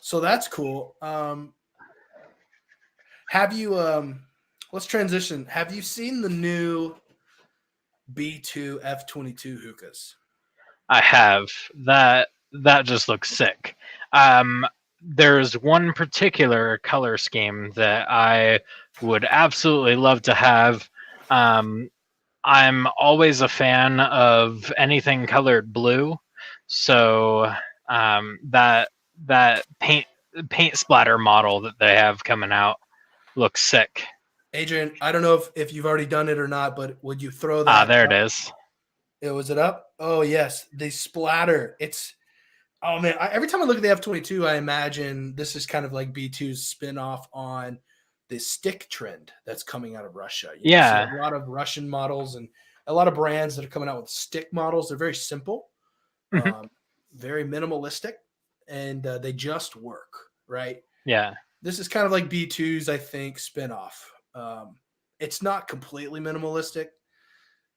So that's cool. Have you let's transition. Have you seen the new B2 F22 hookahs? I have. That just looks sick. there's one particular color scheme that I would absolutely love to have. I'm always a fan of anything colored blue, so that paint splatter model that they have coming out looks sick. Adrian, I don't know if you've already done it or not, but would you throw Ah, that there it up? is. Was it up? Oh yes, the splatter. Oh man, every time I look at the F-22, I imagine this is kind of like B2's spinoff on the stick trend that's coming out of Russia. You see a Yeah. lot of Russian models and a lot of brands that are coming out with stick models. They're very simple, Mhm. very minimalistic, and they just work, right? Yeah. This is kind of like B2's, I think, spinoff. It's not completely minimalistic.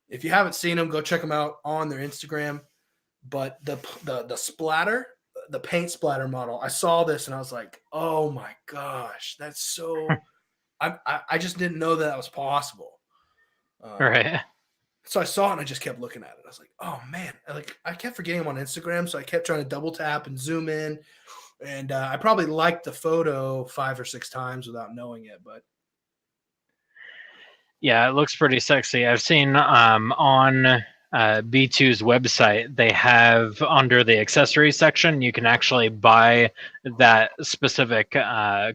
If you haven't seen them, go check them out on their Instagram. But the splatter, the paint splatter model, I saw this and I was like, oh my gosh, that's so. I just didn't know that was possible. Right. So I saw it and I just kept looking at it. I was like, oh man, I kept forgetting I'm on Instagram, so I kept trying to double tap and zoom in, and I probably liked the photo 5 or 6 times without knowing it. But Yeah, it looks pretty sexy. I've seen on B2's website, they have under the accessories section, you can actually buy that specific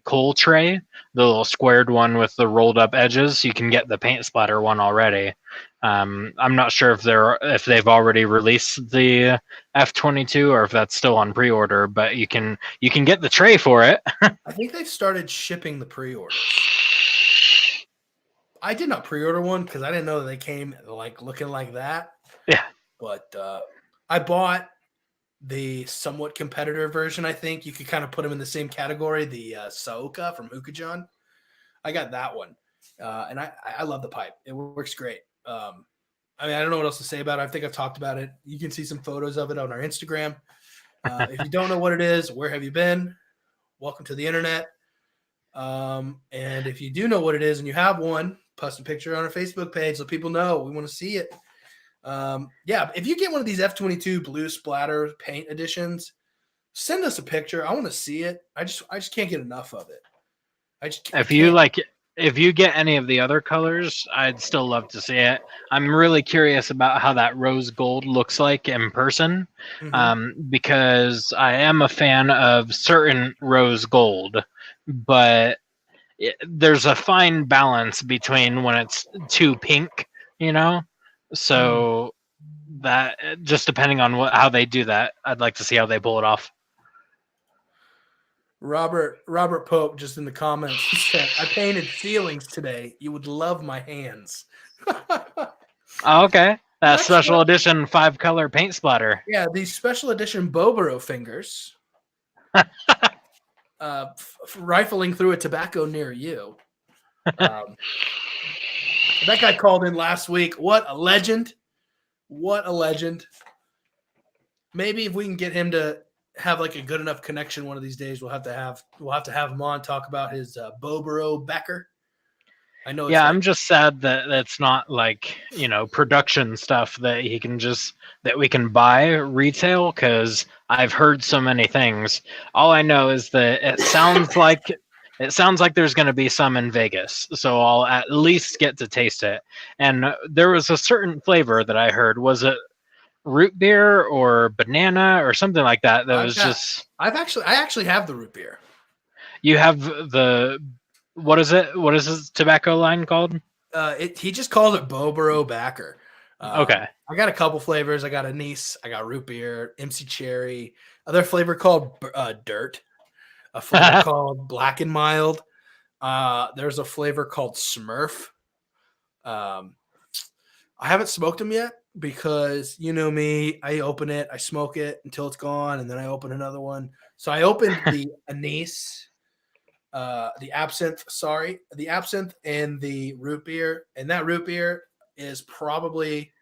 coal tray, the little squared one with the rolled up edges. You can get the paint splatter one already. I'm not sure if they've already released the F-22 or if that's still on pre-order, but you can get the tray for it. I think they've started shipping the pre-orders. I did not pre-order one because I didn't know that they came like looking like that. Yeah. But I bought the somewhat competitor version. I think you could kind of put them in the same category. The Hookah from Hookah. I got that one, and I love the pipe. It works great. I mean, I don't know what else to say about it. I think I've talked about it. You can see some photos of it on our Instagram. If you don't know what it is, where have you been? Welcome to the internet. And if you do know what it is and you have one, post a picture on our Facebook page so people know we want to see it. Yeah, if you get one of these F-22 blue splatter paint editions, send us a picture. I want to see it. I just can't get enough of it. I If you can't. if you get any of the other colors, I'd still love to see it. I'm really curious about how that rose gold looks like in person, because I am a fan of certain rose gold, but there's a fine balance between when it's too pink, you know. So that just depending on how they do that, I'd like to see how they pull it off. Robert Pope just in the comments he said, "I painted ceilings today. You would love my hands." Oh, okay, that That's special edition 5-color paint splatter. Yeah, these special edition Boboro fingers, rifling through a tobacco near you. That guy called in last week. What a legend! What a legend! Maybe if we can get him to have like a good enough connection one of these days, we'll have to have him on, talk about his Boboro Becker. I know. Yeah, I'm just sad that it's not like, production stuff that we can buy retail, because I've heard so many things. All I know is that it sounds like there's going to be some in Vegas, so I'll at least get to taste it. And there was a certain flavor that I heard. Was it root beer or banana or something like that? That was just. I actually have the root beer. You have the. What is it? What is his tobacco line called? He just calls it Boboro Backer. Okay. I got a couple flavors. I got anise. I got root beer, MC Cherry. Other flavor called Dirt. A flavor called Black and Mild. There's a flavor called Smurf. I haven't smoked them yet because you know me. I open it, I smoke it until it's gone, and then I open another one. So I opened the anise. The absinthe and the root beer. And that root beer is probably,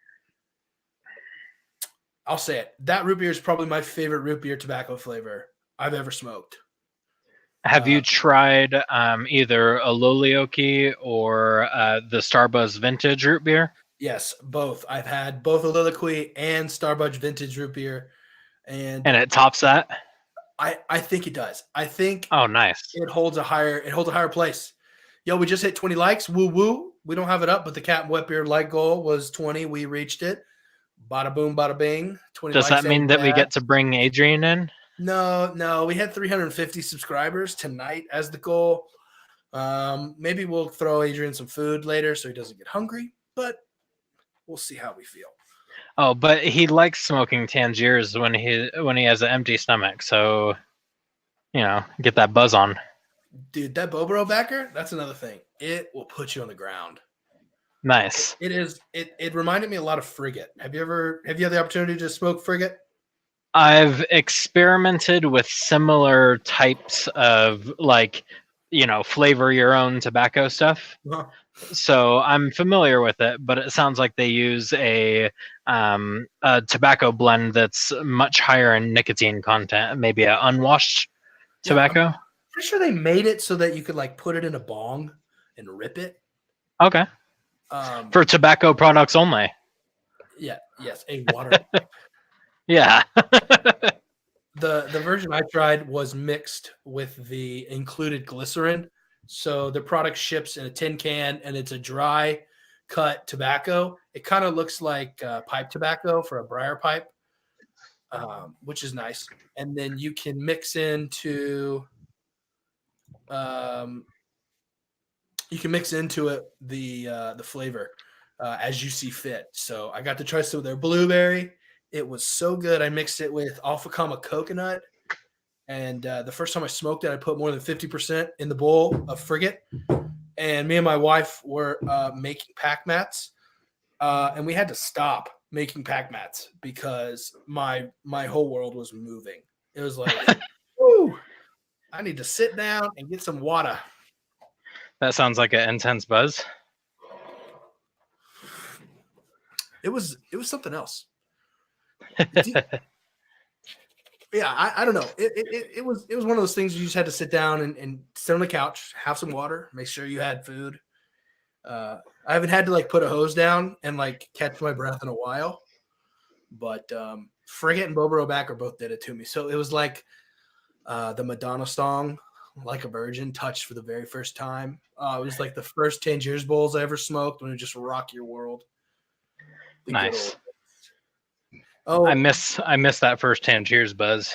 I'll say it, that root beer is probably my favorite root beer tobacco flavor I've ever smoked. Have you tried either a Lolioki or the Starbuzz Vintage root beer? Yes, both. I've had both a Liliqui and Starbudge Vintage root beer. And it tops that? I think it does. I think Oh, nice. it holds a higher place. Yo, we just hit 20 likes. Woo woo. We don't have it up, but the Cat and Wet Beard like goal was 20. We reached it. Bada boom, bada bing. 20 Does likes. that mean ain't that we bad. get to bring Adrian in? No. We had 350 subscribers tonight as the goal. Maybe we'll throw Adrian some food later so he doesn't get hungry, but we'll see how we feel. Oh, but he likes smoking Tangiers when he has an empty stomach. So, get that buzz on. Dude, that Bobro backer, that's another thing. It will put you on the ground. Nice. It reminded me a lot of Frigate. Have you had the opportunity to smoke Frigate? I've experimented with similar types of flavor your own tobacco stuff. Uh-huh. So I'm familiar with it, but it sounds like they use a tobacco blend that's much higher in nicotine content, maybe an unwashed tobacco. I'm pretty sure they made it so that you could like put it in a bong and rip it. Okay. For tobacco products only. Yeah. Yes. A water. Yeah. The version I tried was mixed with the included glycerin. So the product ships in a tin can and it's a dry cut tobacco. It kind of looks like pipe tobacco for a briar pipe, which is nice. And then you can mix into it the flavor as you see fit. So I got to try some of their blueberry. It was so good. I mixed it with Alpha Kama coconut. And the first time I smoked it, I put more than 50% in the bowl of Frigate. And me and my wife were making pack mats. And we had to stop making pack mats because my whole world was moving. It was like, whoo, I need to sit down and get some water. That sounds like an intense buzz. It was something else. Yeah, I don't know. It was one of those things you just had to sit down and sit on the couch, have some water, make sure you had food. I haven't had to like put a hose down and like catch my breath in a while, but Frigate and Bobo Backer both did it to me. So it was like the Madonna song, "Like a Virgin," touched for the very first time. It was like the first Tangiers bowls I ever smoked when it just rocked your world. Nice. Oh, I miss that first Tangiers buzz.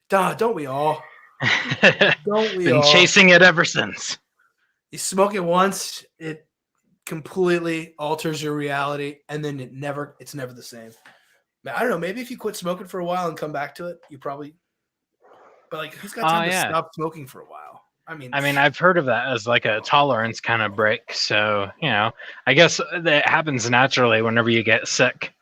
Don't we all? Don't we Been all? chasing it ever since. You smoke it once, it completely alters your reality, and then it's never the same. I don't know. Maybe if you quit smoking for a while and come back to it, you probably. But like, who's got time to stop smoking for a while? I mean, I've heard of that as like a tolerance kind of break. So I guess that happens naturally whenever you get sick.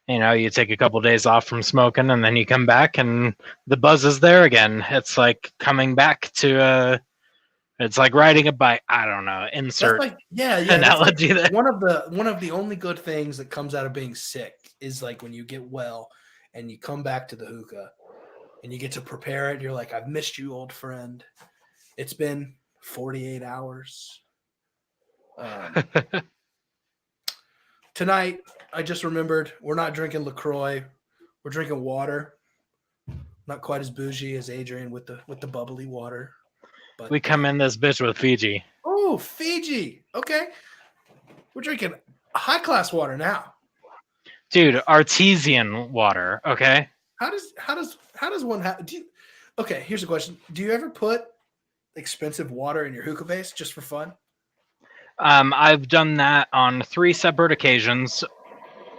You take a couple days off from smoking and then you come back and the buzz is there again. It's like coming back to it's like riding a bike. I don't know. Insert analogy there. One of the only good things that comes out of being sick is like when you get well and you come back to the hookah and you get to prepare it. You're like, I've missed you, old friend. It's been 48 hours. Tonight, I just remembered we're not drinking LaCroix. We're drinking water. Not quite as bougie as Adrian with the bubbly water. But we come in this bitch with Fiji. Oh, Fiji. Okay. We're drinking high-class water now. Dude, artesian water, okay? How does one have okay, here's a question. Do you ever put expensive water in your hookah base just for fun? I've done that on 3 separate occasions,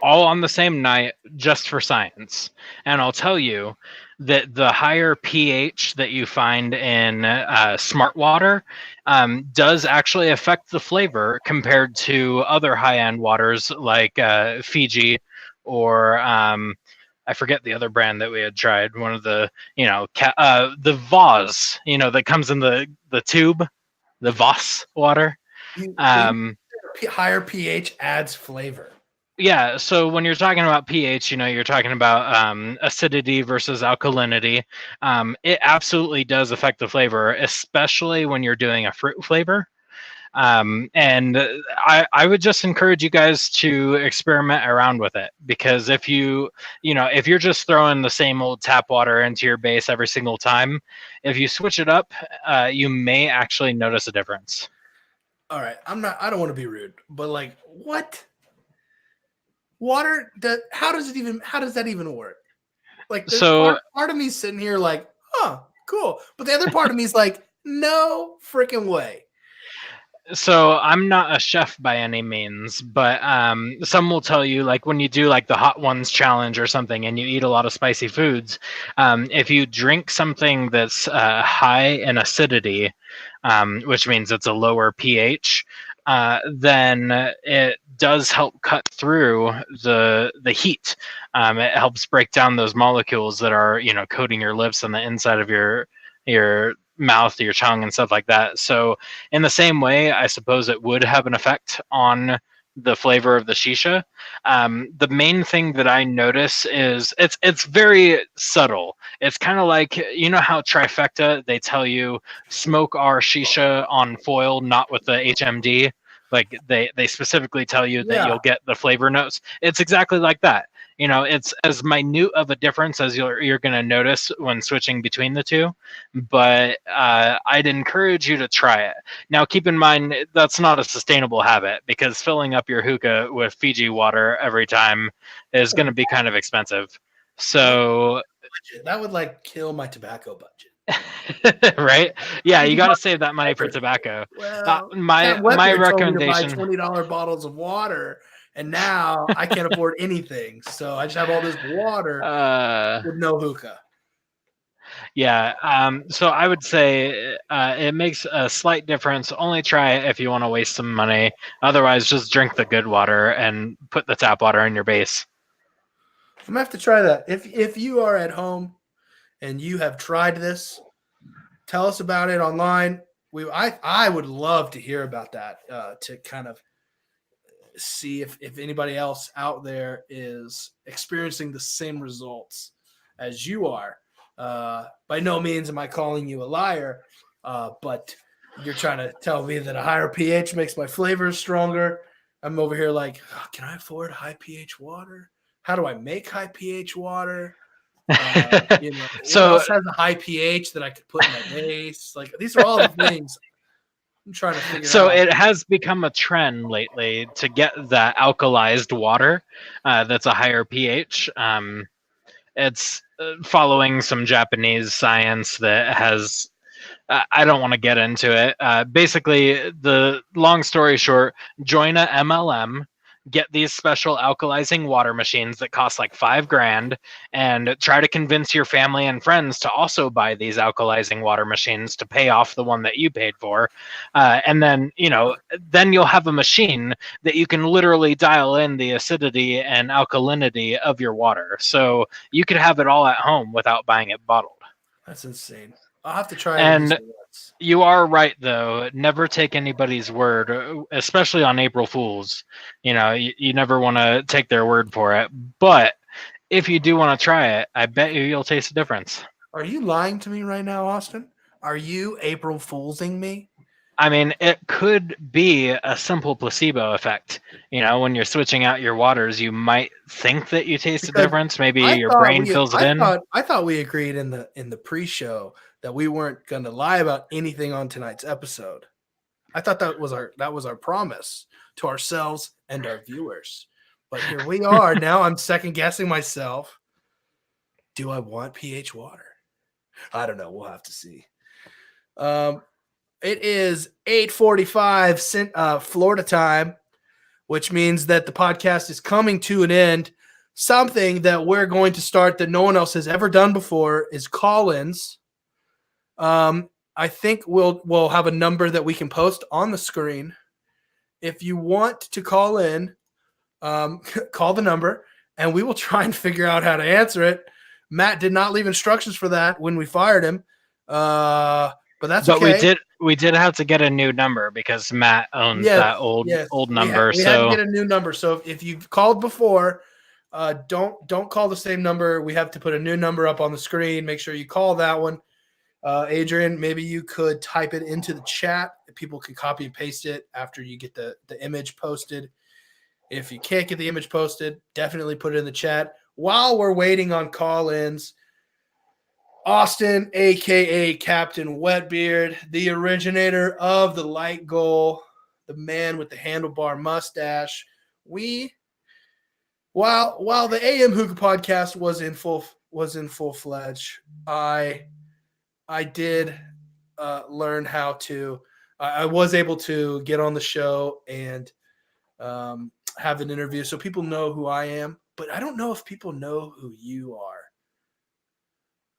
all on the same night, just for science. And I'll tell you that the higher pH that you find in smart water does actually affect the flavor compared to other high-end waters like Fiji or I forget the other brand that we had tried. One of the, the Voss, that comes in the tube, the Voss water. Higher pH adds flavor. Yeah, so when you're talking about pH, you're talking about acidity versus alkalinity. It absolutely does affect the flavor, especially when you're doing a fruit flavor. And I would just encourage you guys to experiment around with it, because if if you're just throwing the same old tap water into your base every single time, if you switch it up, you may actually notice a difference. All right, I don't want to be rude, but like, what water? How does that even work? Like, there's So part of me sitting here like, oh, cool, but the other part of me is like, no freaking way. So I'm not a chef by any means, but some will tell you, like when you do like the hot ones challenge or something, and you eat a lot of spicy foods, if you drink something that's high in acidity, which means it's a lower pH, then it does help cut through the heat. It helps break down those molecules that are coating your lips and the inside of your mouth, your tongue, and stuff like that. So in the same way, I suppose it would have an effect on the flavor of the shisha. The main thing that I notice is it's very subtle. It's kind of like, how Trifecta, they tell you smoke our shisha on foil, not with the HMD. Like they specifically tell you that you'll get the flavor notes. It's exactly like that. It's as minute of a difference as you're going to notice when switching between the two, but I'd encourage you to try it. Now, keep in mind, that's not a sustainable habit, because filling up your hookah with Fiji water every time is going to be kind of expensive. So that would like kill my tobacco budget. Right? Yeah, you got to save that money for tobacco. Well, my recommendation: $20 bottles of water, and now I can't afford anything. So I just have all this water with no hookah. Yeah. So I would say it makes a slight difference. Only try it if you want to waste some money. Otherwise, just drink the good water and put the tap water in your base. I'm gonna have to try that. If you are at home and you have tried this, tell us about it online. I would love to hear about that, to kind of see if anybody else out there is experiencing the same results as you are. By no means am I calling you a liar, but you're trying to tell me that a higher pH makes my flavors stronger. I'm over here like, oh, can I afford high pH water? How do I make high pH water? So what else has a high pH that I could put in my base? Like, these are all the things I'm trying to figure out. So it has become a trend lately to get the alkalized water that's a higher pH. It's following some Japanese science that has I don't want to get into it. Basically, the long story short, join a MLM, get these special alkalizing water machines that cost like $5,000, and try to convince your family and friends to also buy these alkalizing water machines to pay off the one that you paid for. And then, then you'll have a machine that you can literally dial in the acidity and alkalinity of your water. So you could have it all at home without buying it bottled. That's insane. I'll have to try it. And you are right, though. Never take anybody's word, especially on April Fools. You never want to take their word for it. But if you do want to try it, I bet you'll taste a difference. Are you lying to me right now, Austin? Are you April Foolsing me? I mean, it could be a simple placebo effect. When you're switching out your waters, you might think that you taste a difference. Maybe your brain fills it in. I thought we agreed in the pre-show that we weren't going to lie about anything on tonight's episode. I thought that was our promise to ourselves and our viewers. But here we are. Now I'm second guessing myself. Do I want pH water? I don't know. We'll have to see. It is 8:45 Florida time, which means that the podcast is coming to an end. Something that we're going to start that no one else has ever done before is call-ins. I think we'll have a number that we can post on the screen. If you want to call in, call the number, and we will try and figure out how to answer it. Matt did not leave instructions for that when we fired him, but that's okay. But we did have to get a new number because Matt owns that old number. We had to get a new number. So if you've called before, don't call the same number. We have to put a new number up on the screen. Make sure you call that one. Adrian, maybe you could type it into the chat. People can copy and paste it after you get the image posted. If you can't get the image posted, definitely put it in the chat. While we're waiting on call-ins, Austin, a.k.a. Captain Wetbeard, the originator of the light goal, the man with the handlebar mustache. While the AM Hookah podcast was in full fledged, I did learn how to. I was able to get on the show and have an interview, so people know who I am. But I don't know if people know who you are.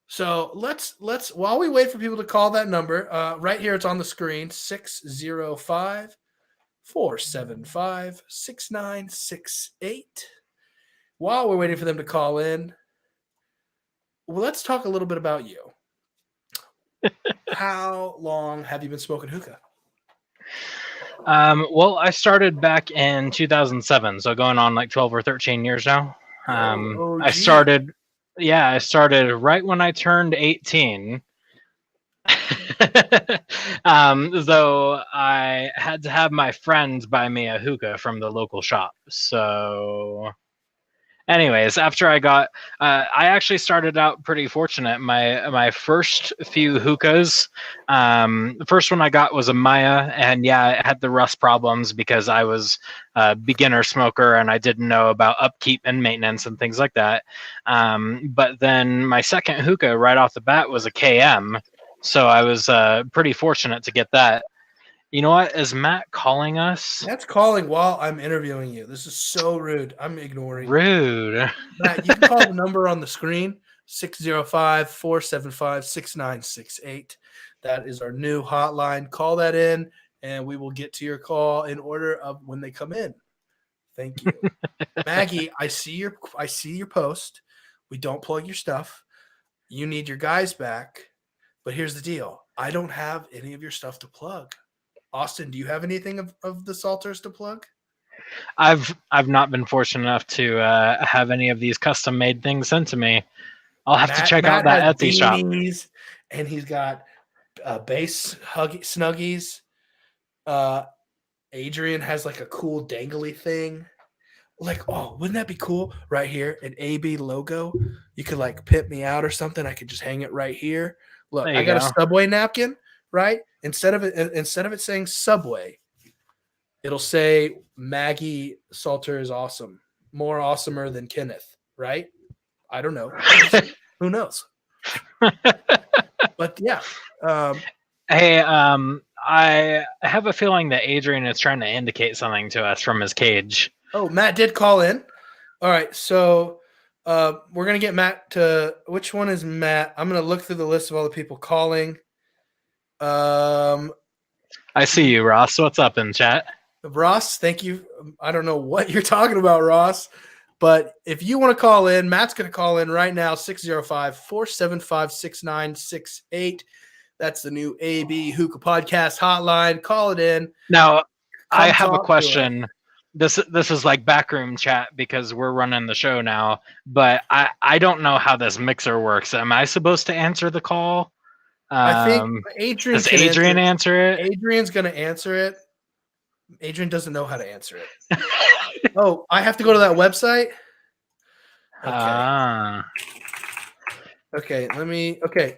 So let's while we wait for people to call that number, right here it's on the screen, 605-475-6968. While we're waiting for them to call in, well, let's talk a little bit about you. How long have you been smoking hookah? Well, I started back in 2007, so going on like 12 or 13 years now. I started right when I turned 18. Though I had to have my friends buy me a hookah from the local shop. So anyways, after I actually started out pretty fortunate. My first few hookahs, the first one I got was a Maya, and yeah, it had the rust problems because I was a beginner smoker and I didn't know about upkeep and maintenance and things like that. But then my second hookah right off the bat was a KM, so I was pretty fortunate to get that. You know what? Is Matt calling us? Matt's calling while I'm interviewing you. This is so rude. I'm ignoring. Rude. Matt, you can call the number on the screen, 605-475-6968. That is our new hotline. Call that in, and we will get to your call in order of when they come in. Thank you. Maggie, I see your post. We don't plug your stuff. You need your guys back. But here's the deal. I don't have any of your stuff to plug. Austin, do you have anything of the Salters to plug? I've not been fortunate enough to have any of these custom made things sent to me. I'll have to check out that Etsy shop. And he's got base snuggies. Adrian has like a cool dangly thing. Like, oh, wouldn't that be cool? Right here, an AB logo. You could like pimp me out or something. I could just hang it right here. Look, I got a Subway napkin. Right? Instead of it saying Subway, it'll say Maggie Salter is awesome. More awesomer than Kenneth, right? I don't know. Who knows? But yeah. Hey, I have a feeling that Adrian is trying to indicate something to us from his cage. Oh, Matt did call in. All right, so we're gonna get Matt to which one is Matt? I'm gonna look through the list of all the people calling. I see you, Ross. What's up in chat? Ross, thank you. I don't know what you're talking about, Ross, but if you want to call in, Matt's going to call in right now, 605-475-6968. That's the new AB Hookah Podcast hotline. Call it in. Now, I have a question. This is like backroom chat because we're running the show now, but I don't know how this mixer works. Am I supposed to answer the call? I think does Adrian answer it? Adrian's going to answer it. Adrian doesn't know how to answer it. Oh, I have to go to that website? Okay. Okay, okay.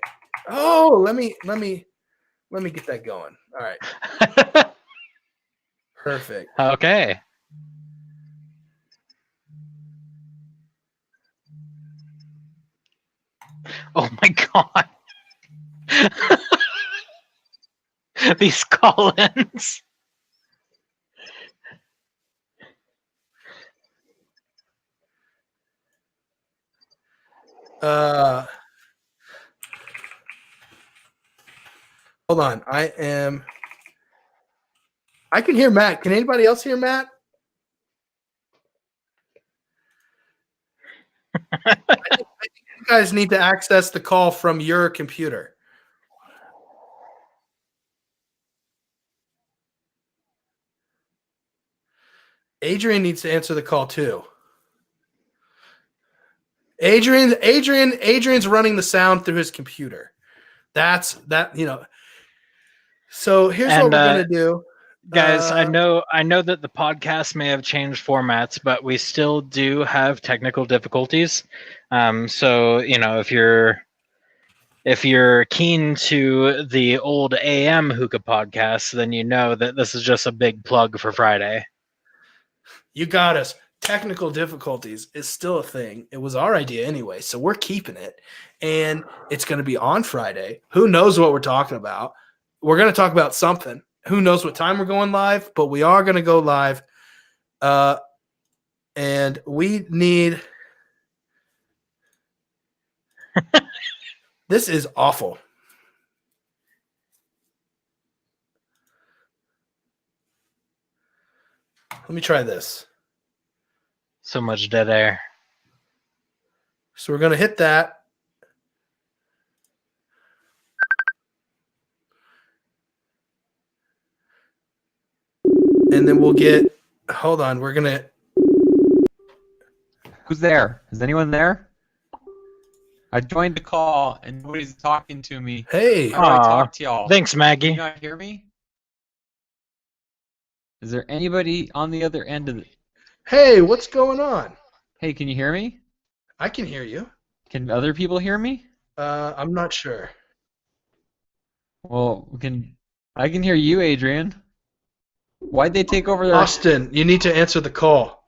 Oh, let me get that going. All right. Perfect. Okay. Oh my god. These call-ins. Hold on. I can hear Matt. Can anybody else hear Matt? I think you guys need to access the call from your computer. Adrian needs to answer the call too. Adrian's running the sound through his computer. That's that, you know. So here's what And we're gonna do. guys, I know that the podcast may have changed formats, but we still do have technical difficulties. So if you're keen to the old AM Hookah podcast, then you know that this is just a big plug for Friday. You got us. Technical difficulties is still a thing. It was our idea anyway, so we're keeping it. And it's going to be on Friday. Who knows what we're talking about? We're going to talk about something. Who knows what time we're going live, but we are going to go live. And we need – this is awful. Let me try this. So much dead air. So we're going to hit that. And then we'll get – hold on. We're going to – Who's there? Is anyone there? I joined the call and nobody's talking to me. hey. How do I talk to y'all? Thanks, Can Maggie. you not hear me? Is there anybody on the other end of the... Hey, what's going on? Hey, can you hear me? I can hear you. Can other people hear me? I'm not sure. Well, I can hear you, Adrian. Why'd they take over their... Austin, you need to answer the call.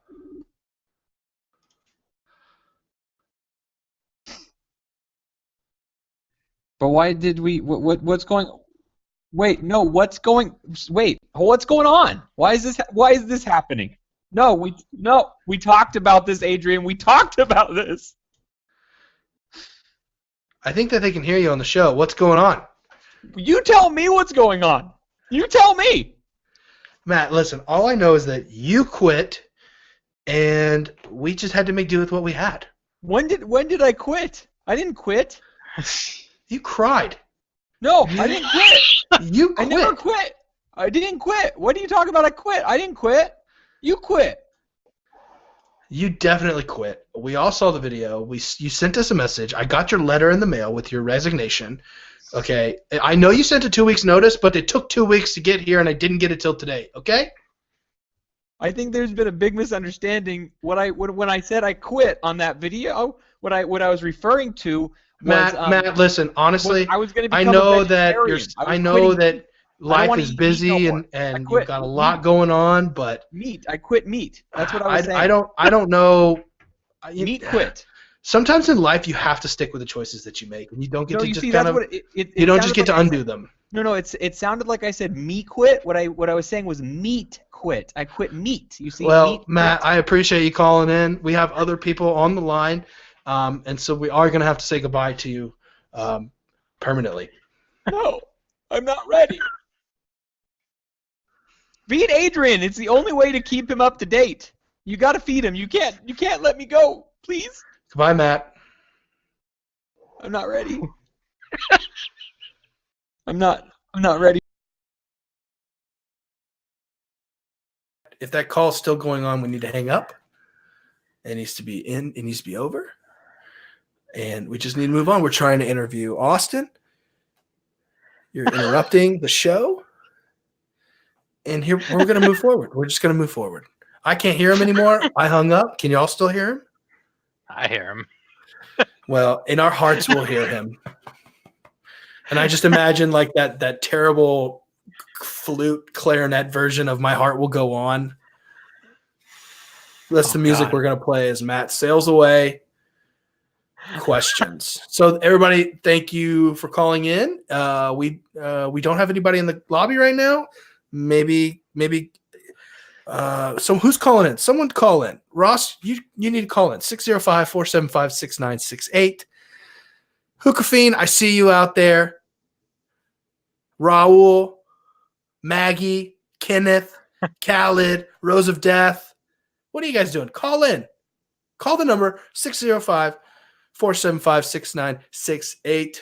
But why did we... What's going... Wait, no, what's going on? Why is this happening? No, we talked about this, Adrian. We talked about this. I think that they can hear you on the show. What's going on? You tell me what's going on. You tell me. Matt, listen, all I know is that you quit and we just had to make do with what we had. When did I quit? I didn't quit. You cried. No, I didn't quit. You quit. I never quit. I didn't quit. What are you talking about? I quit. I didn't quit. You quit. You definitely quit. We all saw the video. You sent us a message. I got your letter in the mail with your resignation. Okay. I know you sent a 2 weeks notice, but it took 2 weeks to get here, and I didn't get it till today. Okay. I think there's been a big misunderstanding. When I said I quit on that video, what I was referring to was Matt, listen. Honestly, I was going to I become know a that vegetarian. I know that I don't life wanna is eat meat busy no more. and I you've quit got a lot meat. going on, but Meat. I quit meat. That's what I was saying. I don't know. Meat quit. Sometimes in life you have to stick with the choices that you make, and you don't get to you just see, kind that's of. what it You don't sounded just get like to I undo said. them. No, it sounded like I said me quit. What I was saying was meat quit. I quit meat. You see, Well, meat Matt, quit. I appreciate you calling in. We have other people on the line, and so we are going to have to say goodbye to you permanently. No, I'm not ready. Feed Adrian. It's the only way to keep him up to date. You got to feed him. You can't let me go, please. Goodbye, Matt. I'm not ready. I'm not ready. If that call's still going on, we need to hang up. It needs to be in. It needs to be over. And we just need to move on. We're trying to interview Austin. You're interrupting the show. And here we're going to move forward. We're just going to move forward. I can't hear him anymore. I hung up. Can y'all still hear him? I hear him. Well, in our hearts, we'll hear him. And I just imagine like that terrible flute clarinet version of "My Heart Will Go On." That's the music God. we're going to play as Matt sails away. Questions. So everybody, thank you for calling in. We don't have anybody in the lobby right now. Maybe. So who's calling in? Someone call in. Ross, you need to call in. 605-475-6968. Hookah Fiend, I see you out there. Raul, Maggie, Kenneth, Khaled, Rose of Death. What are you guys doing? Call in. Call the number 605-475-6968.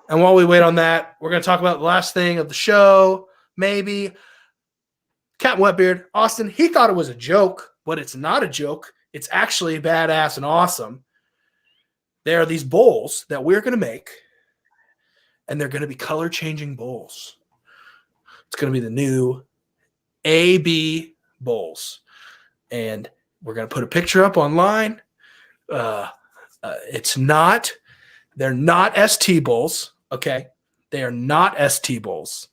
And while we wait on that, we're going to talk about the last thing of the show. Maybe. Captain Wetbeard, Austin, he thought it was a joke, but it's not a joke. It's actually badass and awesome. There are these bowls that we're going to make and they're going to be color changing bowls. It's going to be the new AB bowls, and we're going to put a picture up online. They're not ST bowls. Okay. They are not ST bowls.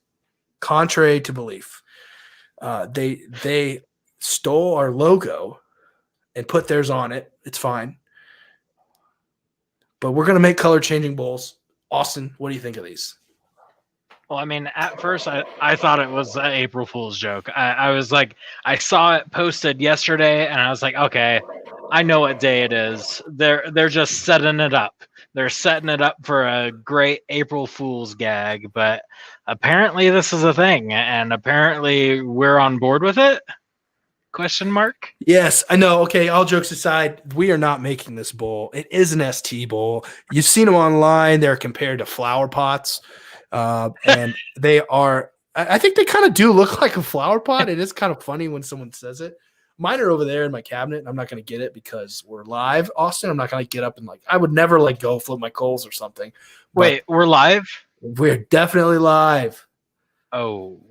Contrary to belief. They stole our logo and put theirs on it. It's fine. But we're going to make color changing bowls. Austin, what do you think of these? Well, I mean, at first I thought it was an April Fool's joke. I was like, I saw it posted yesterday, and I was like, okay, I know what day it is. They're just setting it up. They're setting it up for a great April Fool's gag. But apparently, this is a thing, and apparently, we're on board with it. Question mark? Yes, I know. Okay, all jokes aside, we are not making this bowl. It is an ST bowl. You've seen them online. They're compared to flower pots. And they are, I think they kind of do look like a flower pot. It is kind of funny when someone says it. Mine are over there in my cabinet, and I'm not going to get it because we're live, Austin. I'm not going to get up and I would never go flip my coals or something. Wait, we're live? We're definitely live. Oh.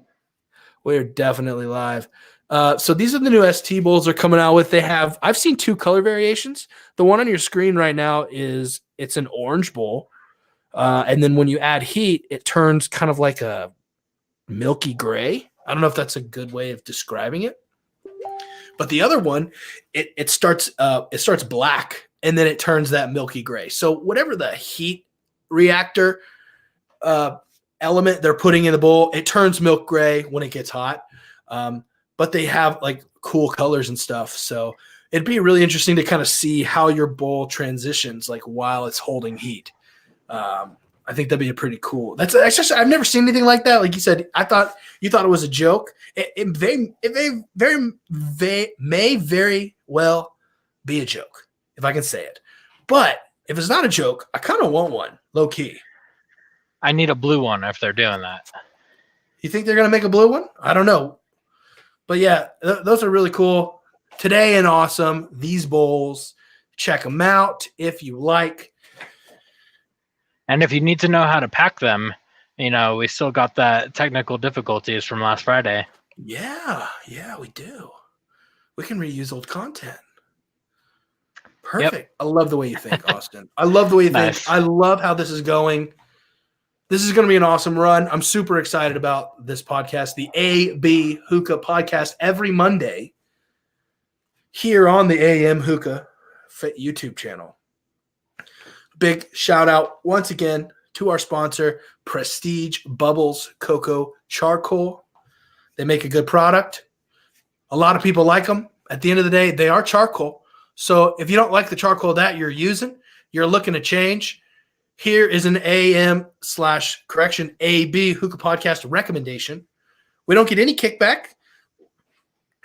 We're definitely live. So these are the new ST bowls they're coming out with. I've seen 2 color variations. The one on your screen right now it's an orange bowl. And then when you add heat, it turns kind of like a milky gray. I don't know if that's a good way of describing it. But the other one, it starts black, and then it turns that milky gray. So whatever the heat reactor element they're putting in the bowl, it turns milk gray when it gets hot. But they have cool colors and stuff. So it'd be really interesting to kind of see how your bowl transitions while it's holding heat. I think that'd be a pretty cool. That's just I've never seen anything like that. Like you said, you thought it was a joke. It may very well be a joke, if I can say it. But if it's not a joke, I kind of want one, low key. I need a blue one if they're doing that. You think they're gonna make a blue one? I don't know. But yeah, those are really cool. Today and awesome. These bowls, check them out if you like. And if you need to know how to pack them, we still got that technical difficulties from last Friday. Yeah, we do. We can reuse old content. Perfect. Yep. I love the way you think, Austin. I love the way you think. I love how this is going. This is going to be an awesome run. I'm super excited about this podcast, the AB Hookah podcast, every Monday here on the AM Hookah YouTube channel. Big shout out once again to our sponsor, Prestige Bubbles Cocoa Charcoal. They make a good product. A lot of people like them. At the end of the day, they are charcoal. So if you don't like the charcoal that you're using, you're looking to change, here is an AB Hookah Podcast recommendation. We don't get any kickback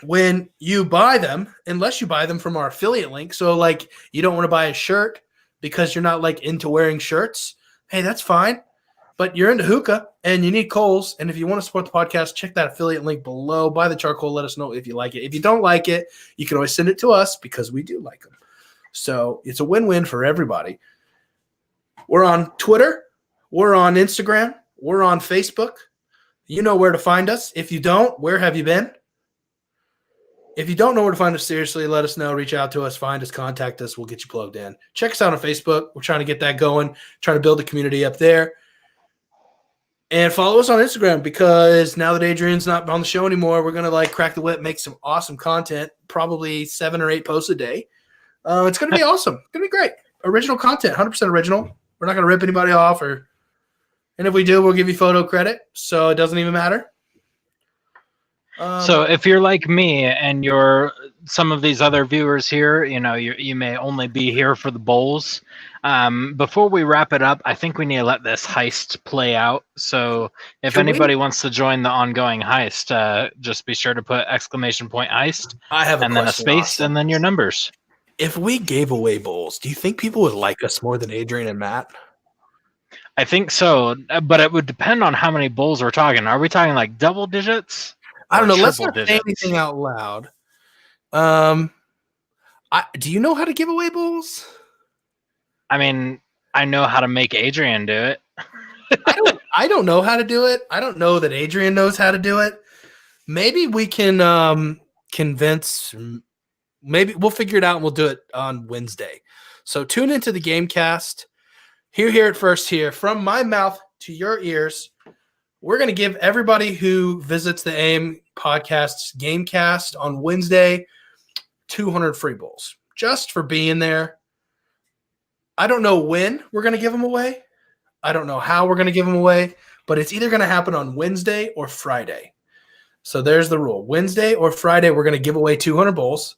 when you buy them, unless you buy them from our affiliate link. So you don't want to buy a shirt because you're not into wearing shirts. Hey, that's fine. But you're into hookah and you need coals. And if you want to support the podcast, check that affiliate link below. Buy the charcoal. Let us know if you like it. If you don't like it, you can always send it to us because we do like them. So it's a win-win for everybody. We're on Twitter. We're on Instagram. We're on Facebook. You know where to find us. If you don't, where have you been? If you don't know where to find us, seriously, let us know. Reach out to us. Find us. Contact us. We'll get you plugged in. Check us out on Facebook. We're trying to get that going. Trying to build a community up there. And follow us on Instagram because now that Adrian's not on the show anymore, we're going to crack the whip, make some awesome content, probably 7 or 8 posts a day. It's going to be awesome. It's going to be great. Original content, 100% original. We're not going to rip anybody off. And if we do, we'll give you photo credit. So it doesn't even matter. So if you're like me and you're some of these other viewers here, you may only be here for the bowls. Before we wrap it up, I think we need to let this heist play out. So if anybody wants to join the ongoing heist, just be sure to put ! Heist. I have and then a space and then your numbers. If we gave away bowls, do you think people would like us more than Adrian and Matt? I think so, but it would depend on how many bowls we're talking. Are we talking double digits? I don't know. Let's not say anything out loud. Do you know how to give away bowls? I mean, I know how to make Adrian do it. I don't know how to do it. I don't know that Adrian knows how to do it. Maybe we can convince. Maybe we'll figure it out and we'll do it on Wednesday. So tune into the Gamecast. Hear it first here from my mouth to your ears. We're going to give everybody who visits the AIM Podcast's Gamecast on Wednesday 200 free bowls just for being there. I don't know when we're going to give them away. I don't know how we're going to give them away, but it's either going to happen on Wednesday or Friday. So there's the rule. Wednesday or Friday, we're going to give away 200 bowls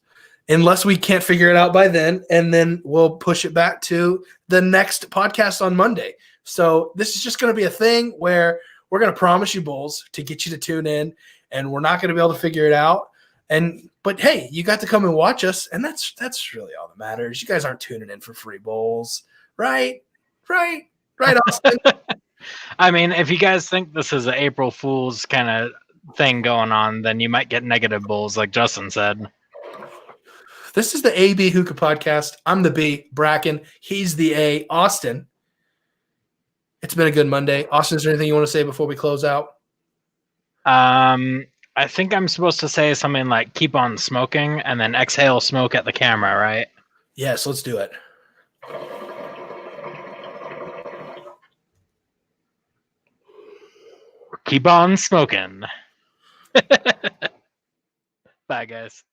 unless we can't figure it out by then, and then we'll push it back to the next podcast on Monday. So this is just going to be a thing where we're going to promise you bowls to get you to tune in, and we're not going to be able to figure it out. But hey, you got to come and watch us, and that's really all that matters. You guys aren't tuning in for free bowls, right? Right, Austin. I mean, if you guys think this is an April Fool's kind of thing going on, then you might get negative bulls, like Justin said. This is the AB Hookah Podcast. I'm the B, Bracken. He's the A, Austin. It's been a good Monday. Austin, is there anything you want to say before we close out? I think I'm supposed to say something like keep on smoking and then exhale smoke at the camera, right? Yes, let's do it. Keep on smoking. Bye, guys.